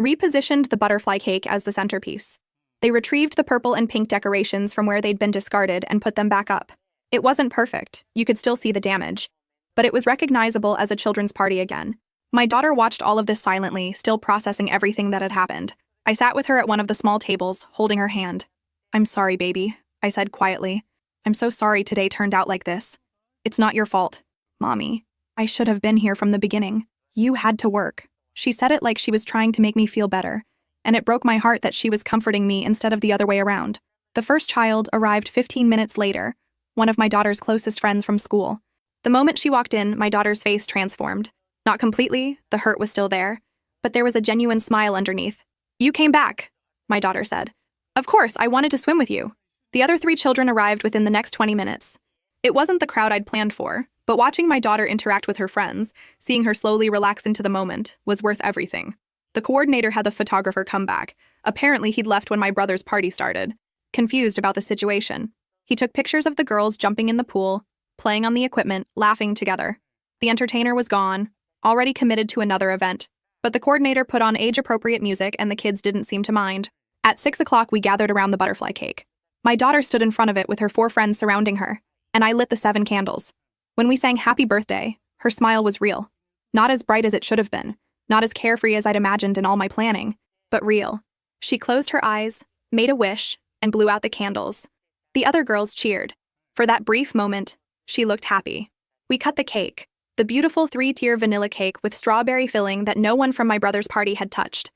[SPEAKER 1] repositioned the butterfly cake as the centerpiece. They retrieved the purple and pink decorations from where they'd been discarded and put them back up. It wasn't perfect, you could still see the damage, but it was recognizable as a children's party again. My daughter watched all of this silently, still processing everything that had happened. I sat with her at one of the small tables, holding her hand. I'm sorry, baby, I said quietly. I'm so sorry today turned out like this. It's not your fault, Mommy. I should have been here from the beginning. You had to work. She said it like she was trying to make me feel better, and it broke my heart that she was comforting me instead of the other way around. The first child arrived 15 minutes later, one of my daughter's closest friends from school. The moment she walked in, my daughter's face transformed. Not completely, the hurt was still there, but there was a genuine smile underneath. You came back, my daughter said. Of course, I wanted to swim with you. The other 3 children arrived within the next 20 minutes. It wasn't the crowd I'd planned for, but watching my daughter interact with her friends, seeing her slowly relax into the moment, was worth everything. The coordinator had the photographer come back. Apparently, he'd left when my brother's party started. Confused about the situation, he took pictures of the girls jumping in the pool, playing on the equipment, laughing together. The entertainer was gone, already committed to another event, but the coordinator put on age-appropriate music and the kids didn't seem to mind. At 6 o'clock, we gathered around the butterfly cake. My daughter stood in front of it with her 4 friends surrounding her, and I lit the 7 candles. When we sang Happy Birthday, her smile was real. Not as bright as it should have been, not as carefree as I'd imagined in all my planning, but real. She closed her eyes, made a wish, and blew out the candles. The other girls cheered. For that brief moment, she looked happy. We cut the cake, the beautiful 3-tier vanilla cake with strawberry filling that no one from my brother's party had touched.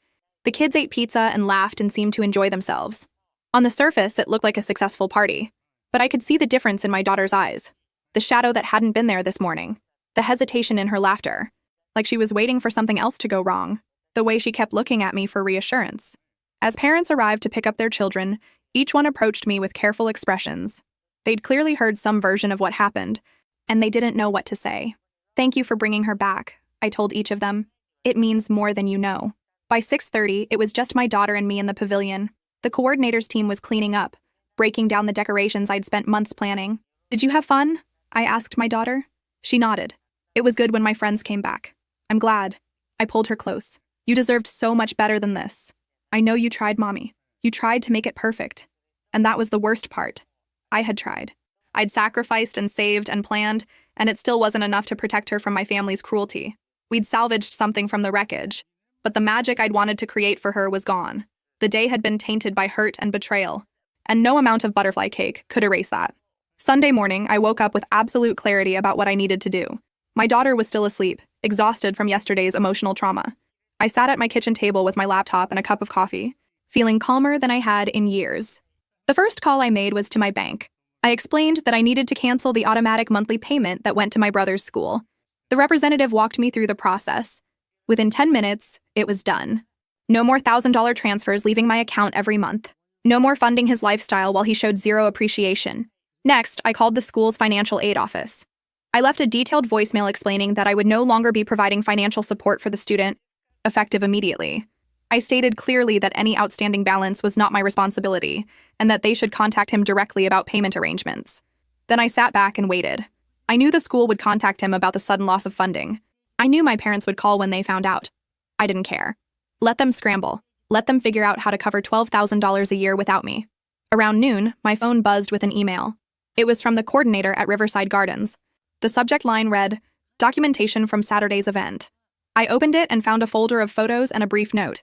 [SPEAKER 1] The kids ate pizza and laughed and seemed to enjoy themselves. On the surface, it looked like a successful party, but I could see the difference in my daughter's eyes. The shadow that hadn't been there this morning. The hesitation in her laughter. Like she was waiting for something else to go wrong. The way she kept looking at me for reassurance. As parents arrived to pick up their children, each one approached me with careful expressions. They'd clearly heard some version of what happened, and they didn't know what to say. Thank you for bringing her back, I told each of them. It means more than you know. By 6:30, it was just my daughter and me in the pavilion. The coordinator's team was cleaning up, breaking down the decorations I'd spent months planning. Did you have fun? I asked my daughter. She nodded. It was good when my friends came back. I'm glad. I pulled her close. You deserved so much better than this. I know you tried, Mommy. You tried to make it perfect. And that was the worst part. I had tried. I'd sacrificed and saved and planned, and it still wasn't enough to protect her from my family's cruelty. We'd salvaged something from the wreckage, but the magic I'd wanted to create for her was gone. The day had been tainted by hurt and betrayal, and no amount of butterfly cake could erase that. Sunday morning, I woke up with absolute clarity about what I needed to do. My daughter was still asleep, exhausted from yesterday's emotional trauma. I sat at my kitchen table with my laptop and a cup of coffee, feeling calmer than I had in years. The first call I made was to my bank. I explained that I needed to cancel the automatic monthly payment that went to my brother's school. The representative walked me through the process. Within 10 minutes, it was done. No more $1,000 transfers leaving my account every month. No more funding his lifestyle while he showed zero appreciation. Next, I called the school's financial aid office. I left a detailed voicemail explaining that I would no longer be providing financial support for the student, effective immediately. I stated clearly that any outstanding balance was not my responsibility and that they should contact him directly about payment arrangements. Then I sat back and waited. I knew the school would contact him about the sudden loss of funding. I knew my parents would call when they found out. I didn't care. Let them scramble. Let them figure out how to cover $12,000 a year without me. Around noon, my phone buzzed with an email. It was from the coordinator at Riverside Gardens. The subject line read, "Documentation from Saturday's event." I opened it and found a folder of photos and a brief note.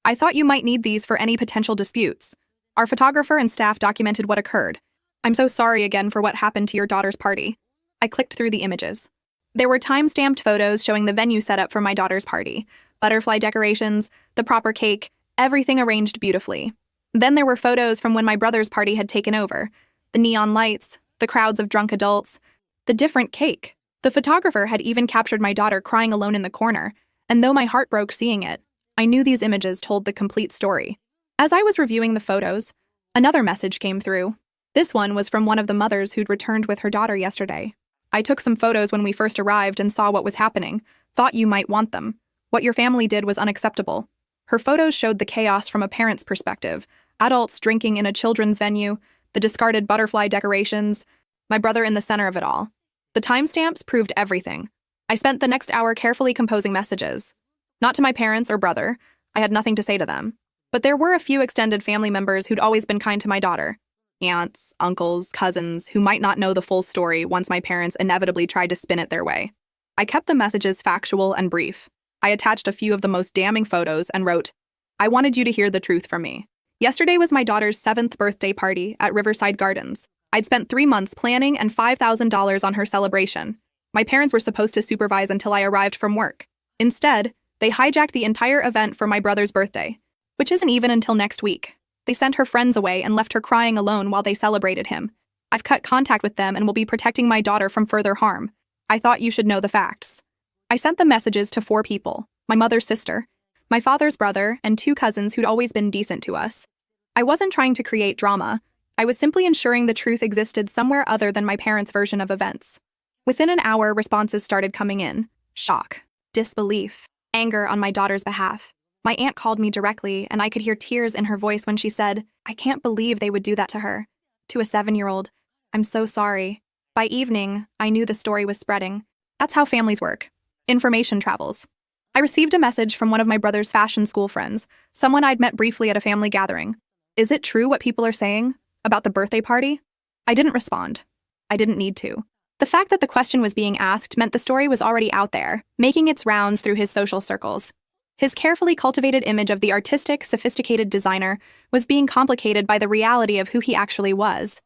[SPEAKER 1] "I thought you might need these for any potential disputes. Our photographer and staff documented what occurred. I'm so sorry again for what happened to your daughter's party." I clicked through the images. There were time-stamped photos showing the venue setup for my daughter's party, butterfly decorations, the proper cake, everything arranged beautifully. Then there were photos from when my brother's party had taken over, the neon lights, the crowds of drunk adults, the different cake. The photographer had even captured my daughter crying alone in the corner, and though my heart broke seeing it, I knew these images told the complete story. As I was reviewing the photos, another message came through. This one was from one of the mothers who'd returned with her daughter yesterday. "I took some photos when we first arrived and saw what was happening. Thought you might want them. What your family did was unacceptable." Her photos showed the chaos from a parent's perspective, adults drinking in a children's venue, the discarded butterfly decorations, my brother in the center of it all. The timestamps proved everything. I spent the next hour carefully composing messages. Not to my parents or brother, I had nothing to say to them. But there were a few extended family members who'd always been kind to my daughter. Aunts, uncles, cousins, who might not know the full story once my parents inevitably tried to spin it their way. I kept the messages factual and brief. I attached a few of the most damning photos and wrote, "I wanted you to hear the truth from me. Yesterday was my daughter's 7th birthday party at Riverside Gardens. I'd spent 3 months planning and $5,000 on her celebration. My parents were supposed to supervise until I arrived from work. Instead, they hijacked the entire event for my brother's birthday, which isn't even until next week. They sent her friends away and left her crying alone while they celebrated him. I've cut contact with them and will be protecting my daughter from further harm. I thought you should know the facts." I sent the messages to 4 people, my mother's sister, my father's brother, and 2 cousins who'd always been decent to us. I wasn't trying to create drama. I was simply ensuring the truth existed somewhere other than my parents' version of events. Within an hour, responses started coming in. Shock, disbelief, anger on my daughter's behalf. My aunt called me directly, and I could hear tears in her voice when she said, "I can't believe they would do that to her." To a 7-year-old, "I'm so sorry." By evening, I knew the story was spreading. That's how families work. Information travels. I received a message from one of my brother's fashion school friends, someone I'd met briefly at a family gathering. "Is it true what people are saying about the birthday party?" I didn't respond. I didn't need to. The fact that the question was being asked meant the story was already out there, making its rounds through his social circles. His carefully cultivated image of the artistic, sophisticated designer was being complicated by the reality of who he actually was.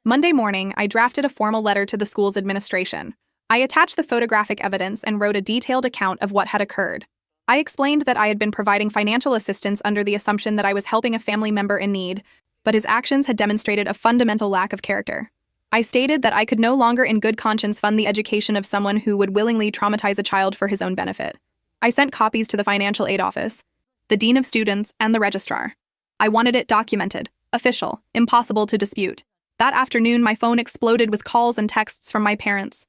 [SPEAKER 1] Monday morning, I drafted a formal letter to the school's administration. I attached the photographic evidence and wrote a detailed account of what had occurred. I explained that I had been providing financial assistance under the assumption that I was helping a family member in need, but his actions had demonstrated a fundamental lack of character. I stated that I could no longer in good conscience fund the education of someone who would willingly traumatize a child for his own benefit. I sent copies to the financial aid office, the dean of students, and the registrar. I wanted it documented, official, impossible to dispute. That afternoon, my phone exploded with calls and texts from my parents.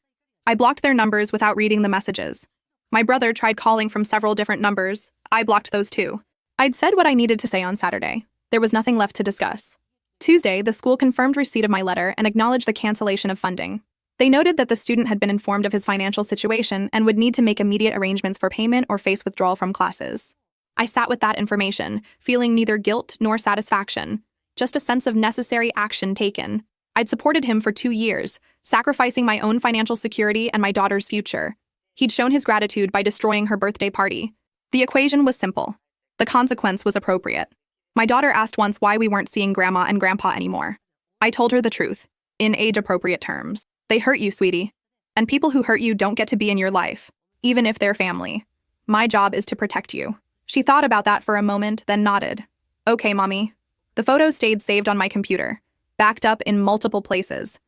[SPEAKER 1] I blocked their numbers without reading the messages. My brother tried calling from several different numbers. I blocked those too. I'd said what I needed to say on Saturday. There was nothing left to discuss. Tuesday, the school confirmed receipt of my letter and acknowledged the cancellation of funding. They noted that the student had been informed of his financial situation and would need to make immediate arrangements for payment or face withdrawal from classes. I sat with that information, feeling neither guilt nor satisfaction, just a sense of necessary action taken. I'd supported him for 2 years, sacrificing my own financial security and my daughter's future. He'd shown his gratitude by destroying her birthday party. The equation was simple. The consequence was appropriate. My daughter asked once why we weren't seeing Grandma and Grandpa anymore. I told her the truth, in age-appropriate terms. They hurt you, sweetie. And people who hurt you don't get to be in your life, even if they're family. My job is to protect you. She thought about that for a moment, then nodded. Okay, Mommy. The photos stayed saved on my computer, backed up in multiple places.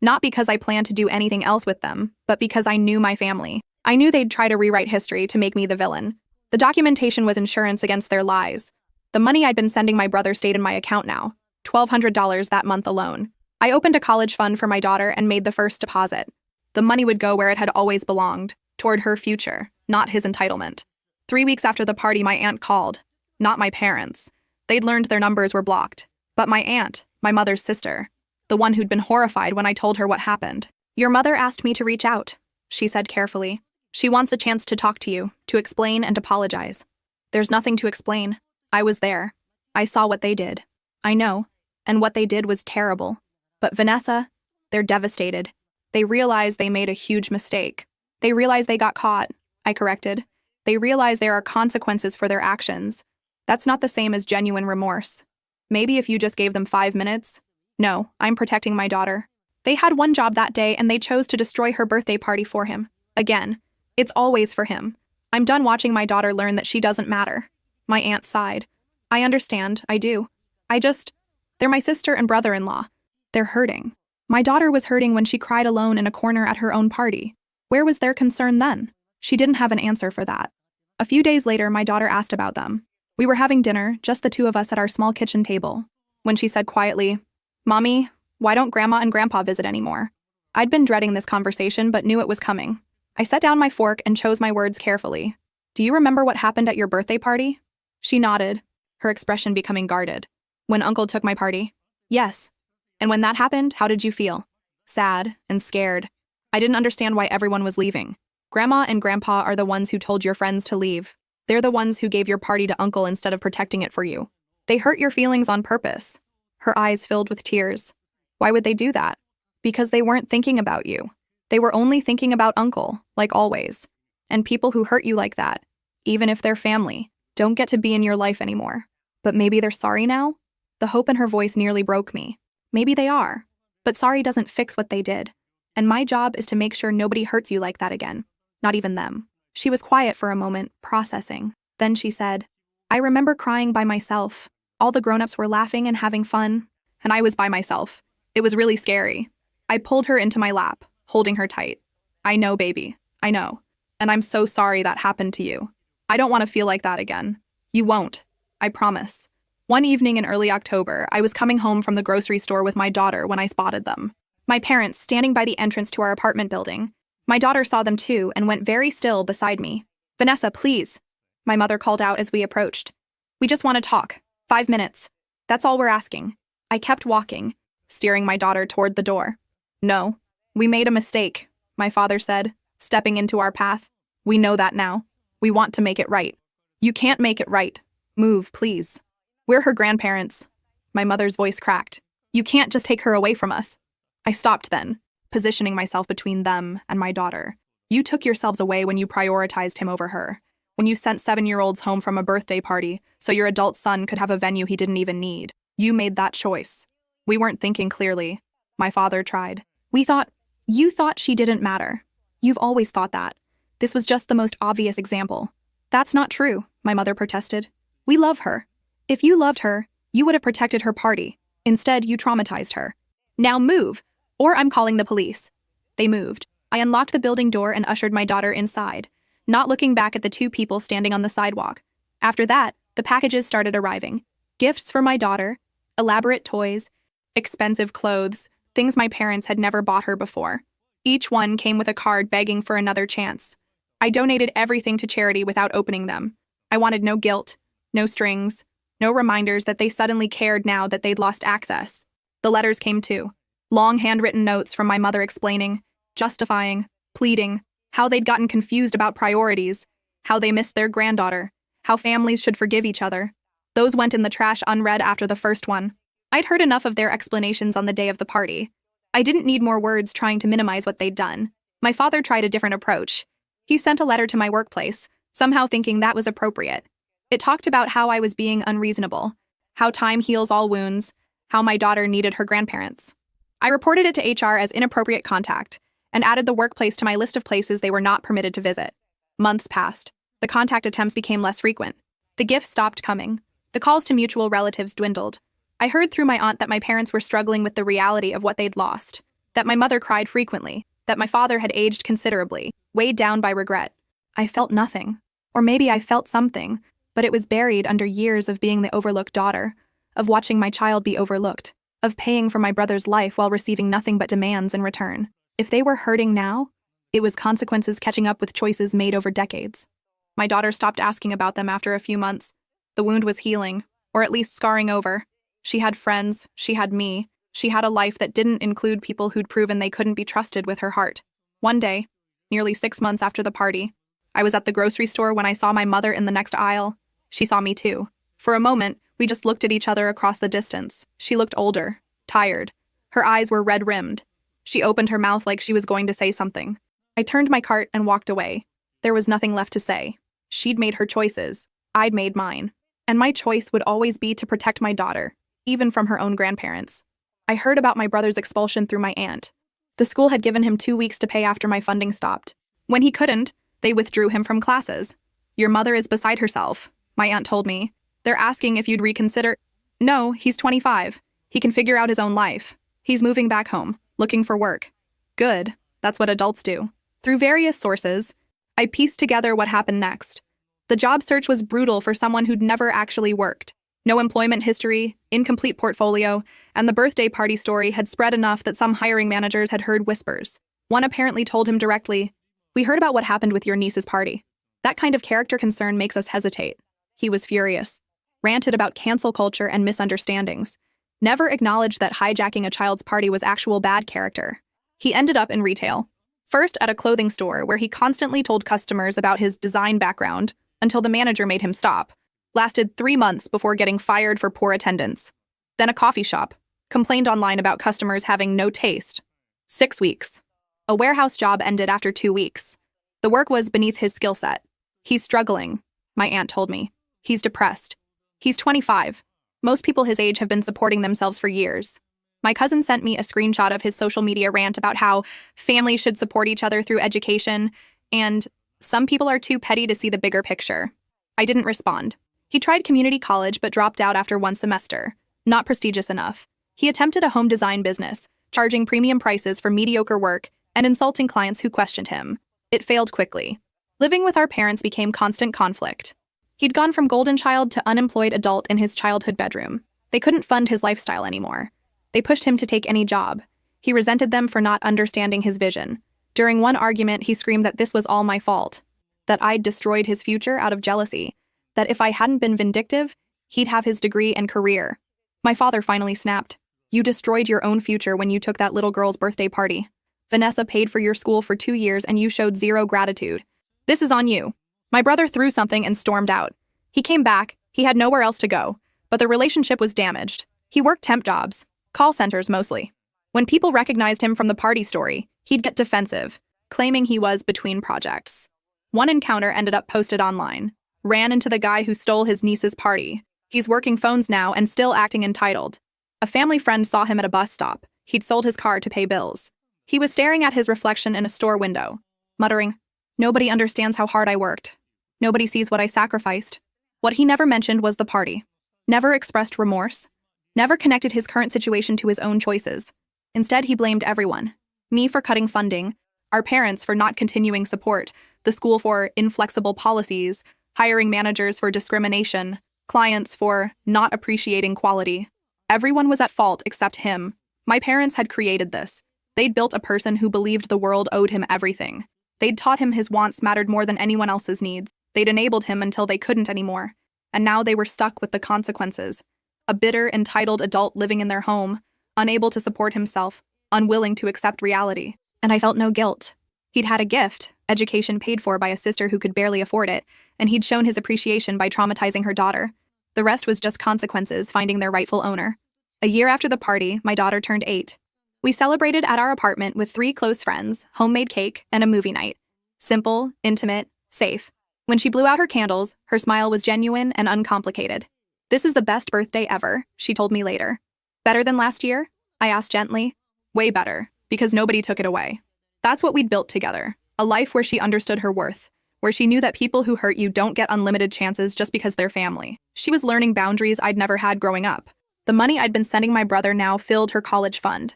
[SPEAKER 1] Not because I planned to do anything else with them, but because I knew my family. I knew they'd try to rewrite history to make me the villain. The documentation was insurance against their lies. The money I'd been sending my brother stayed in my account now, $1,200 that month alone. I opened a college fund for my daughter and made the first deposit. The money would go where it had always belonged, toward her future, not his entitlement. 3 weeks after the party, my aunt called. Not my parents. They'd learned their numbers were blocked. But my aunt, my mother's sister, the one who'd been horrified when I told her what happened. Your mother asked me to reach out, she said carefully. She wants a chance to talk to you, to explain and apologize. There's nothing to explain. I was there. I saw what they did. I know. And what they did was terrible. But Vanessa, they're devastated. They realize they made a huge mistake. They realize they got caught, I corrected. They realize there are consequences for their actions. That's not the same as genuine remorse. Maybe if you just gave them 5 minutes. No, I'm protecting my daughter. They had one job that day and they chose to destroy her birthday party for him. Again, it's always for him. I'm done watching my daughter learn that she doesn't matter. My aunt sighed. I understand, I do. They're my sister and brother-in-law. They're hurting. My daughter was hurting when she cried alone in a corner at her own party. Where was their concern then? She didn't have an answer for that. A few days later, my daughter asked about them. We were having dinner, just the two of us at our small kitchen table, when she said quietly, Mommy, why don't Grandma and Grandpa visit anymore? I'd been dreading this conversation but knew it was coming. I set down my fork and chose my words carefully. Do you remember what happened at your birthday party? She nodded, her expression becoming guarded. When Uncle took my party? Yes. And when that happened, how did you feel? Sad and scared. I didn't understand why everyone was leaving. Grandma and Grandpa are the ones who told your friends to leave. They're the ones who gave your party to Uncle instead of protecting it for you. They hurt your feelings on purpose. Her eyes filled with tears. Why would they do that? Because they weren't thinking about you. They were only thinking about Uncle, like always. And people who hurt you like that, even if they're family, don't get to be in your life anymore. But maybe they're sorry now? The hope in her voice nearly broke me. Maybe they are. But sorry doesn't fix what they did. And my job is to make sure nobody hurts you like that again. Not even them. She was quiet for a moment, processing. Then she said, I remember crying by myself. All the grown-ups were laughing and having fun, and I was by myself. It was really scary. I pulled her into my lap, holding her tight. I know, baby. I know. And I'm so sorry that happened to you. I don't want to feel like that again. You won't. I promise. One evening in early October, I was coming home from the grocery store with my daughter when I spotted them. My parents standing by the entrance to our apartment building. My daughter saw them too and went very still beside me. Vanessa, please. My mother called out as we approached. We just want to talk. 5 minutes. That's all we're asking. I kept walking, steering my daughter toward the door. No, we made a mistake, my father said, stepping into our path. We know that now. We want to make it right. You can't make it right. Move, please. We're her grandparents. My mother's voice cracked. You can't just take her away from us. I stopped then, positioning myself between them and my daughter. You took yourselves away when you prioritized him over her. When you sent 7-year-olds home from a birthday party so your adult son could have a venue he didn't even need. You made that choice. We weren't thinking clearly. My father tried. You thought she didn't matter. You've always thought that. This was just the most obvious example. That's not true, my mother protested. We love her. If you loved her, you would have protected her party. Instead, you traumatized her. Now move, or I'm calling the police. They moved. I unlocked the building door and ushered my daughter inside, not looking back at the two people standing on the sidewalk. After that, the packages started arriving. Gifts for my daughter, elaborate toys, expensive clothes, things my parents had never bought her before. Each one came with a card begging for another chance. I donated everything to charity without opening them. I wanted no guilt, no strings, no reminders that they suddenly cared now that they'd lost access. The letters came too. Long handwritten notes from my mother explaining, justifying, pleading, how they'd gotten confused about priorities, how they missed their granddaughter, how families should forgive each other. Those went in the trash unread after the first one. I'd heard enough of their explanations on the day of the party. I didn't need more words trying to minimize what they'd done. My father tried a different approach. He sent a letter to my workplace, somehow thinking that was appropriate. It talked about how I was being unreasonable, how time heals all wounds, how my daughter needed her grandparents. I reported it to HR as inappropriate contact and added the workplace to my list of places they were not permitted to visit. Months passed. The contact attempts became less frequent. The gifts stopped coming. The calls to mutual relatives dwindled. I heard through my aunt that my parents were struggling with the reality of what they'd lost. that my mother cried frequently, that my father had aged considerably, weighed down by regret. I felt nothing. Or maybe I felt something, but it was buried under years of being the overlooked daughter, of watching my child be overlooked, of paying for my brother's life while receiving nothing but demands in return. If they were hurting now, it was consequences catching up with choices made over decades. My daughter stopped asking about them after a few months. The wound was healing, or at least scarring over. She had friends, she had me, she had a life that didn't include people who'd proven they couldn't be trusted with her heart. One day, nearly 6 months after the party, I was at the grocery store when I saw my mother in the next aisle. She saw me too. For a moment, we just looked at each other across the distance. She looked older, tired. Her eyes were red-rimmed. She opened her mouth like she was going to say something. I turned my cart and walked away. There was nothing left to say. She'd made her choices. I'd made mine. And my choice would always be to protect my daughter, even from her own grandparents. I heard about my brother's expulsion through my aunt. The school had given him 2 weeks to pay after my funding stopped. When he couldn't, they withdrew him from classes. Your mother is beside herself, my aunt told me. They're asking if you'd reconsider. No, he's 25. He can figure out his own life. He's moving back home, looking for work. Good. That's what adults do. Through various sources, I pieced together what happened next. The job search was brutal for someone who'd never actually worked. No employment history, incomplete portfolio, and the birthday party story had spread enough that some hiring managers had heard whispers. One apparently told him directly, "We heard about what happened with your niece's party. That kind of character concern makes us hesitate." He was furious, ranted about cancel culture and misunderstandings, never acknowledged that hijacking a child's party was actual bad character. He ended up in retail. First at a clothing store where he constantly told customers about his design background until the manager made him stop. Lasted 3 months before getting fired for poor attendance. Then a coffee shop. Complained online about customers having no taste. 6 weeks. A warehouse job ended after 2 weeks. The work was beneath his skill set. He's struggling, my aunt told me. He's depressed. He's 25. Most people his age have been supporting themselves for years. My cousin sent me a screenshot of his social media rant about how families should support each other through education, and some people are too petty to see the bigger picture. I didn't respond. He tried community college but dropped out after 1 semester. Not prestigious enough. He attempted a home design business, charging premium prices for mediocre work and insulting clients who questioned him. It failed quickly. Living with our parents became constant conflict. He'd gone from golden child to unemployed adult in his childhood bedroom. They couldn't fund his lifestyle anymore. They pushed him to take any job. He resented them for not understanding his vision. During one argument, he screamed that this was all my fault, that I'd destroyed his future out of jealousy, that if I hadn't been vindictive, he'd have his degree and career. My father finally snapped. "You destroyed your own future when you took that little girl's birthday party. Vanessa paid for your school for 2 years and you showed zero gratitude. This is on you." My brother threw something and stormed out. He came back. He had nowhere else to go, but the relationship was damaged. He worked temp jobs, call centers mostly. When people recognized him from the party story, he'd get defensive, claiming he was between projects. One encounter ended up posted online. Ran into the guy who stole his niece's party. He's working phones now and still acting entitled. A family friend saw him at a bus stop. He'd sold his car to pay bills. He was staring at his reflection in a store window, muttering, "Nobody understands how hard I worked. Nobody sees what I sacrificed." What he never mentioned was the party. Never expressed remorse. Never connected his current situation to his own choices. Instead, he blamed everyone. Me for cutting funding, our parents for not continuing support, the school for inflexible policies, hiring managers for discrimination, clients for not appreciating quality. Everyone was at fault except him. My parents had created this. They'd built a person who believed the world owed him everything. They'd taught him his wants mattered more than anyone else's needs. They'd enabled him until they couldn't anymore. And now they were stuck with the consequences. A bitter, entitled adult living in their home, unable to support himself, unwilling to accept reality. And I felt no guilt. He'd had a gift, education paid for by a sister who could barely afford it, and he'd shown his appreciation by traumatizing her daughter. The rest was just consequences finding their rightful owner. A year after the party, my daughter turned 8. We celebrated at our apartment with 3 close friends, homemade cake, and a movie night. Simple, intimate, safe. When she blew out her candles, her smile was genuine and uncomplicated. "This is the best birthday ever," she told me later. "Better than last year?" I asked gently. "Way better, because nobody took it away." That's what we'd built together, a life where she understood her worth, where she knew that people who hurt you don't get unlimited chances just because they're family. She was learning boundaries I'd never had growing up. The money I'd been sending my brother now filled her college fund.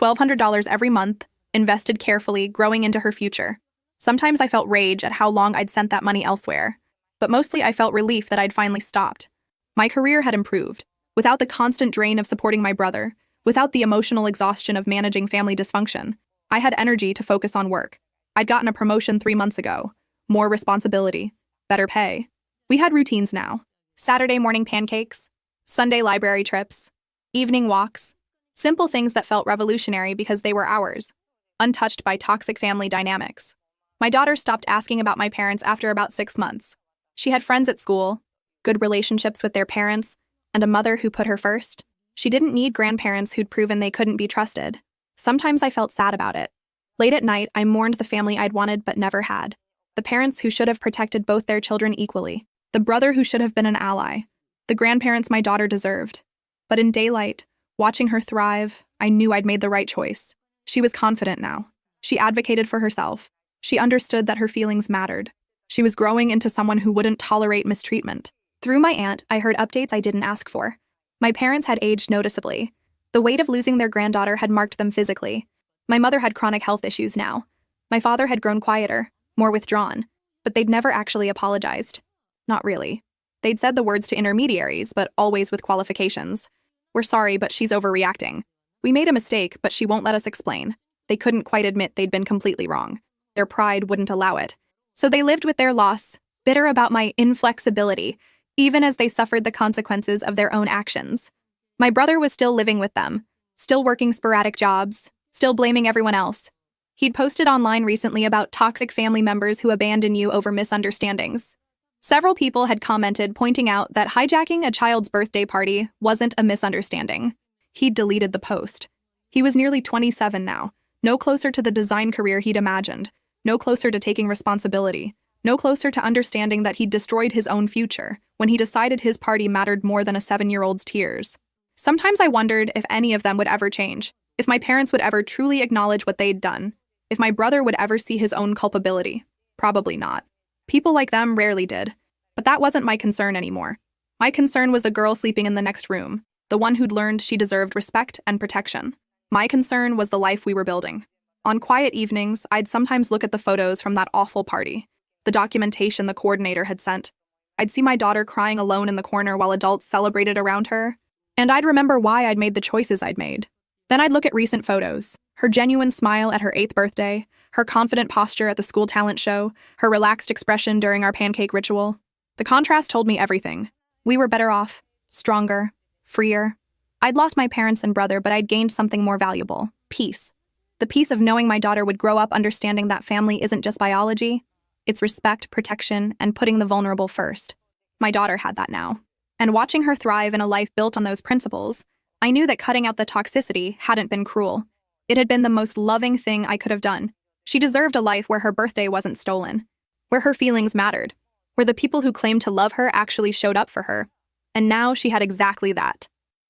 [SPEAKER 1] $1,200 every month, invested carefully, growing into her future. Sometimes I felt rage at how long I'd sent that money elsewhere, but mostly I felt relief that I'd finally stopped. My career had improved. Without the constant drain of supporting my brother, without the emotional exhaustion of managing family dysfunction, I had energy to focus on work. I'd gotten a promotion 3 months ago. More responsibility. Better pay. We had routines now. Saturday morning pancakes. Sunday library trips. Evening walks. Simple things that felt revolutionary because they were ours. Untouched by toxic family dynamics. My daughter stopped asking about my parents after about 6 months. She had friends at school, good relationships with their parents, and a mother who put her first. She didn't need grandparents who'd proven they couldn't be trusted. Sometimes I felt sad about it. Late at night, I mourned the family I'd wanted but never had. The parents who should have protected both their children equally. The brother who should have been an ally. The grandparents my daughter deserved. But in daylight, watching her thrive, I knew I'd made the right choice. She was confident now. She advocated for herself. She understood that her feelings mattered. She was growing into someone who wouldn't tolerate mistreatment. Through my aunt, I heard updates I didn't ask for. My parents had aged noticeably. The weight of losing their granddaughter had marked them physically. My mother had chronic health issues now. My father had grown quieter, more withdrawn, but they'd never actually apologized. Not really. They'd said the words to intermediaries, but always with qualifications. We're sorry, but she's overreacting. We made a mistake, but she won't let us explain. They couldn't quite admit they'd been completely wrong. Their pride wouldn't allow it. So they lived with their loss, bitter about my inflexibility, even as they suffered the consequences of their own actions. My brother was still living with them, still working sporadic jobs, still blaming everyone else. He'd posted online recently about toxic family members who abandon you over misunderstandings. Several people had commented, pointing out that hijacking a child's birthday party wasn't a misunderstanding. He'd deleted the post. He was nearly 27 now, no closer to the design career he'd imagined, no closer to taking responsibility, no closer to understanding that he'd destroyed his own future when he decided his party mattered more than a 7-year-old's tears. Sometimes I wondered if any of them would ever change, if my parents would ever truly acknowledge what they'd done, if my brother would ever see his own culpability. Probably not. People like them rarely did. But that wasn't my concern anymore. My concern was the girl sleeping in the next room, the one who'd learned she deserved respect and protection. My concern was the life we were building. On quiet evenings, I'd sometimes look at the photos from that awful party, the documentation the coordinator had sent. I'd see my daughter crying alone in the corner while adults celebrated around her, and I'd remember why I'd made the choices I'd made. Then I'd look at recent photos, her genuine smile at her 8th birthday, her confident posture at the school talent show, her relaxed expression during our pancake ritual. The contrast told me everything. We were better off, stronger, freer. I'd lost my parents and brother, but I'd gained something more valuable: peace. The peace of knowing my daughter would grow up understanding that family isn't just biology, it's respect, protection, and putting the vulnerable first. My daughter had that now. And watching her thrive in a life built on those principles, I knew that cutting out the toxicity hadn't been cruel. It had been the most loving thing I could have done. She deserved a life where her birthday wasn't stolen, where her feelings mattered, where the people who claimed to love her actually showed up for her. And now she had exactly that.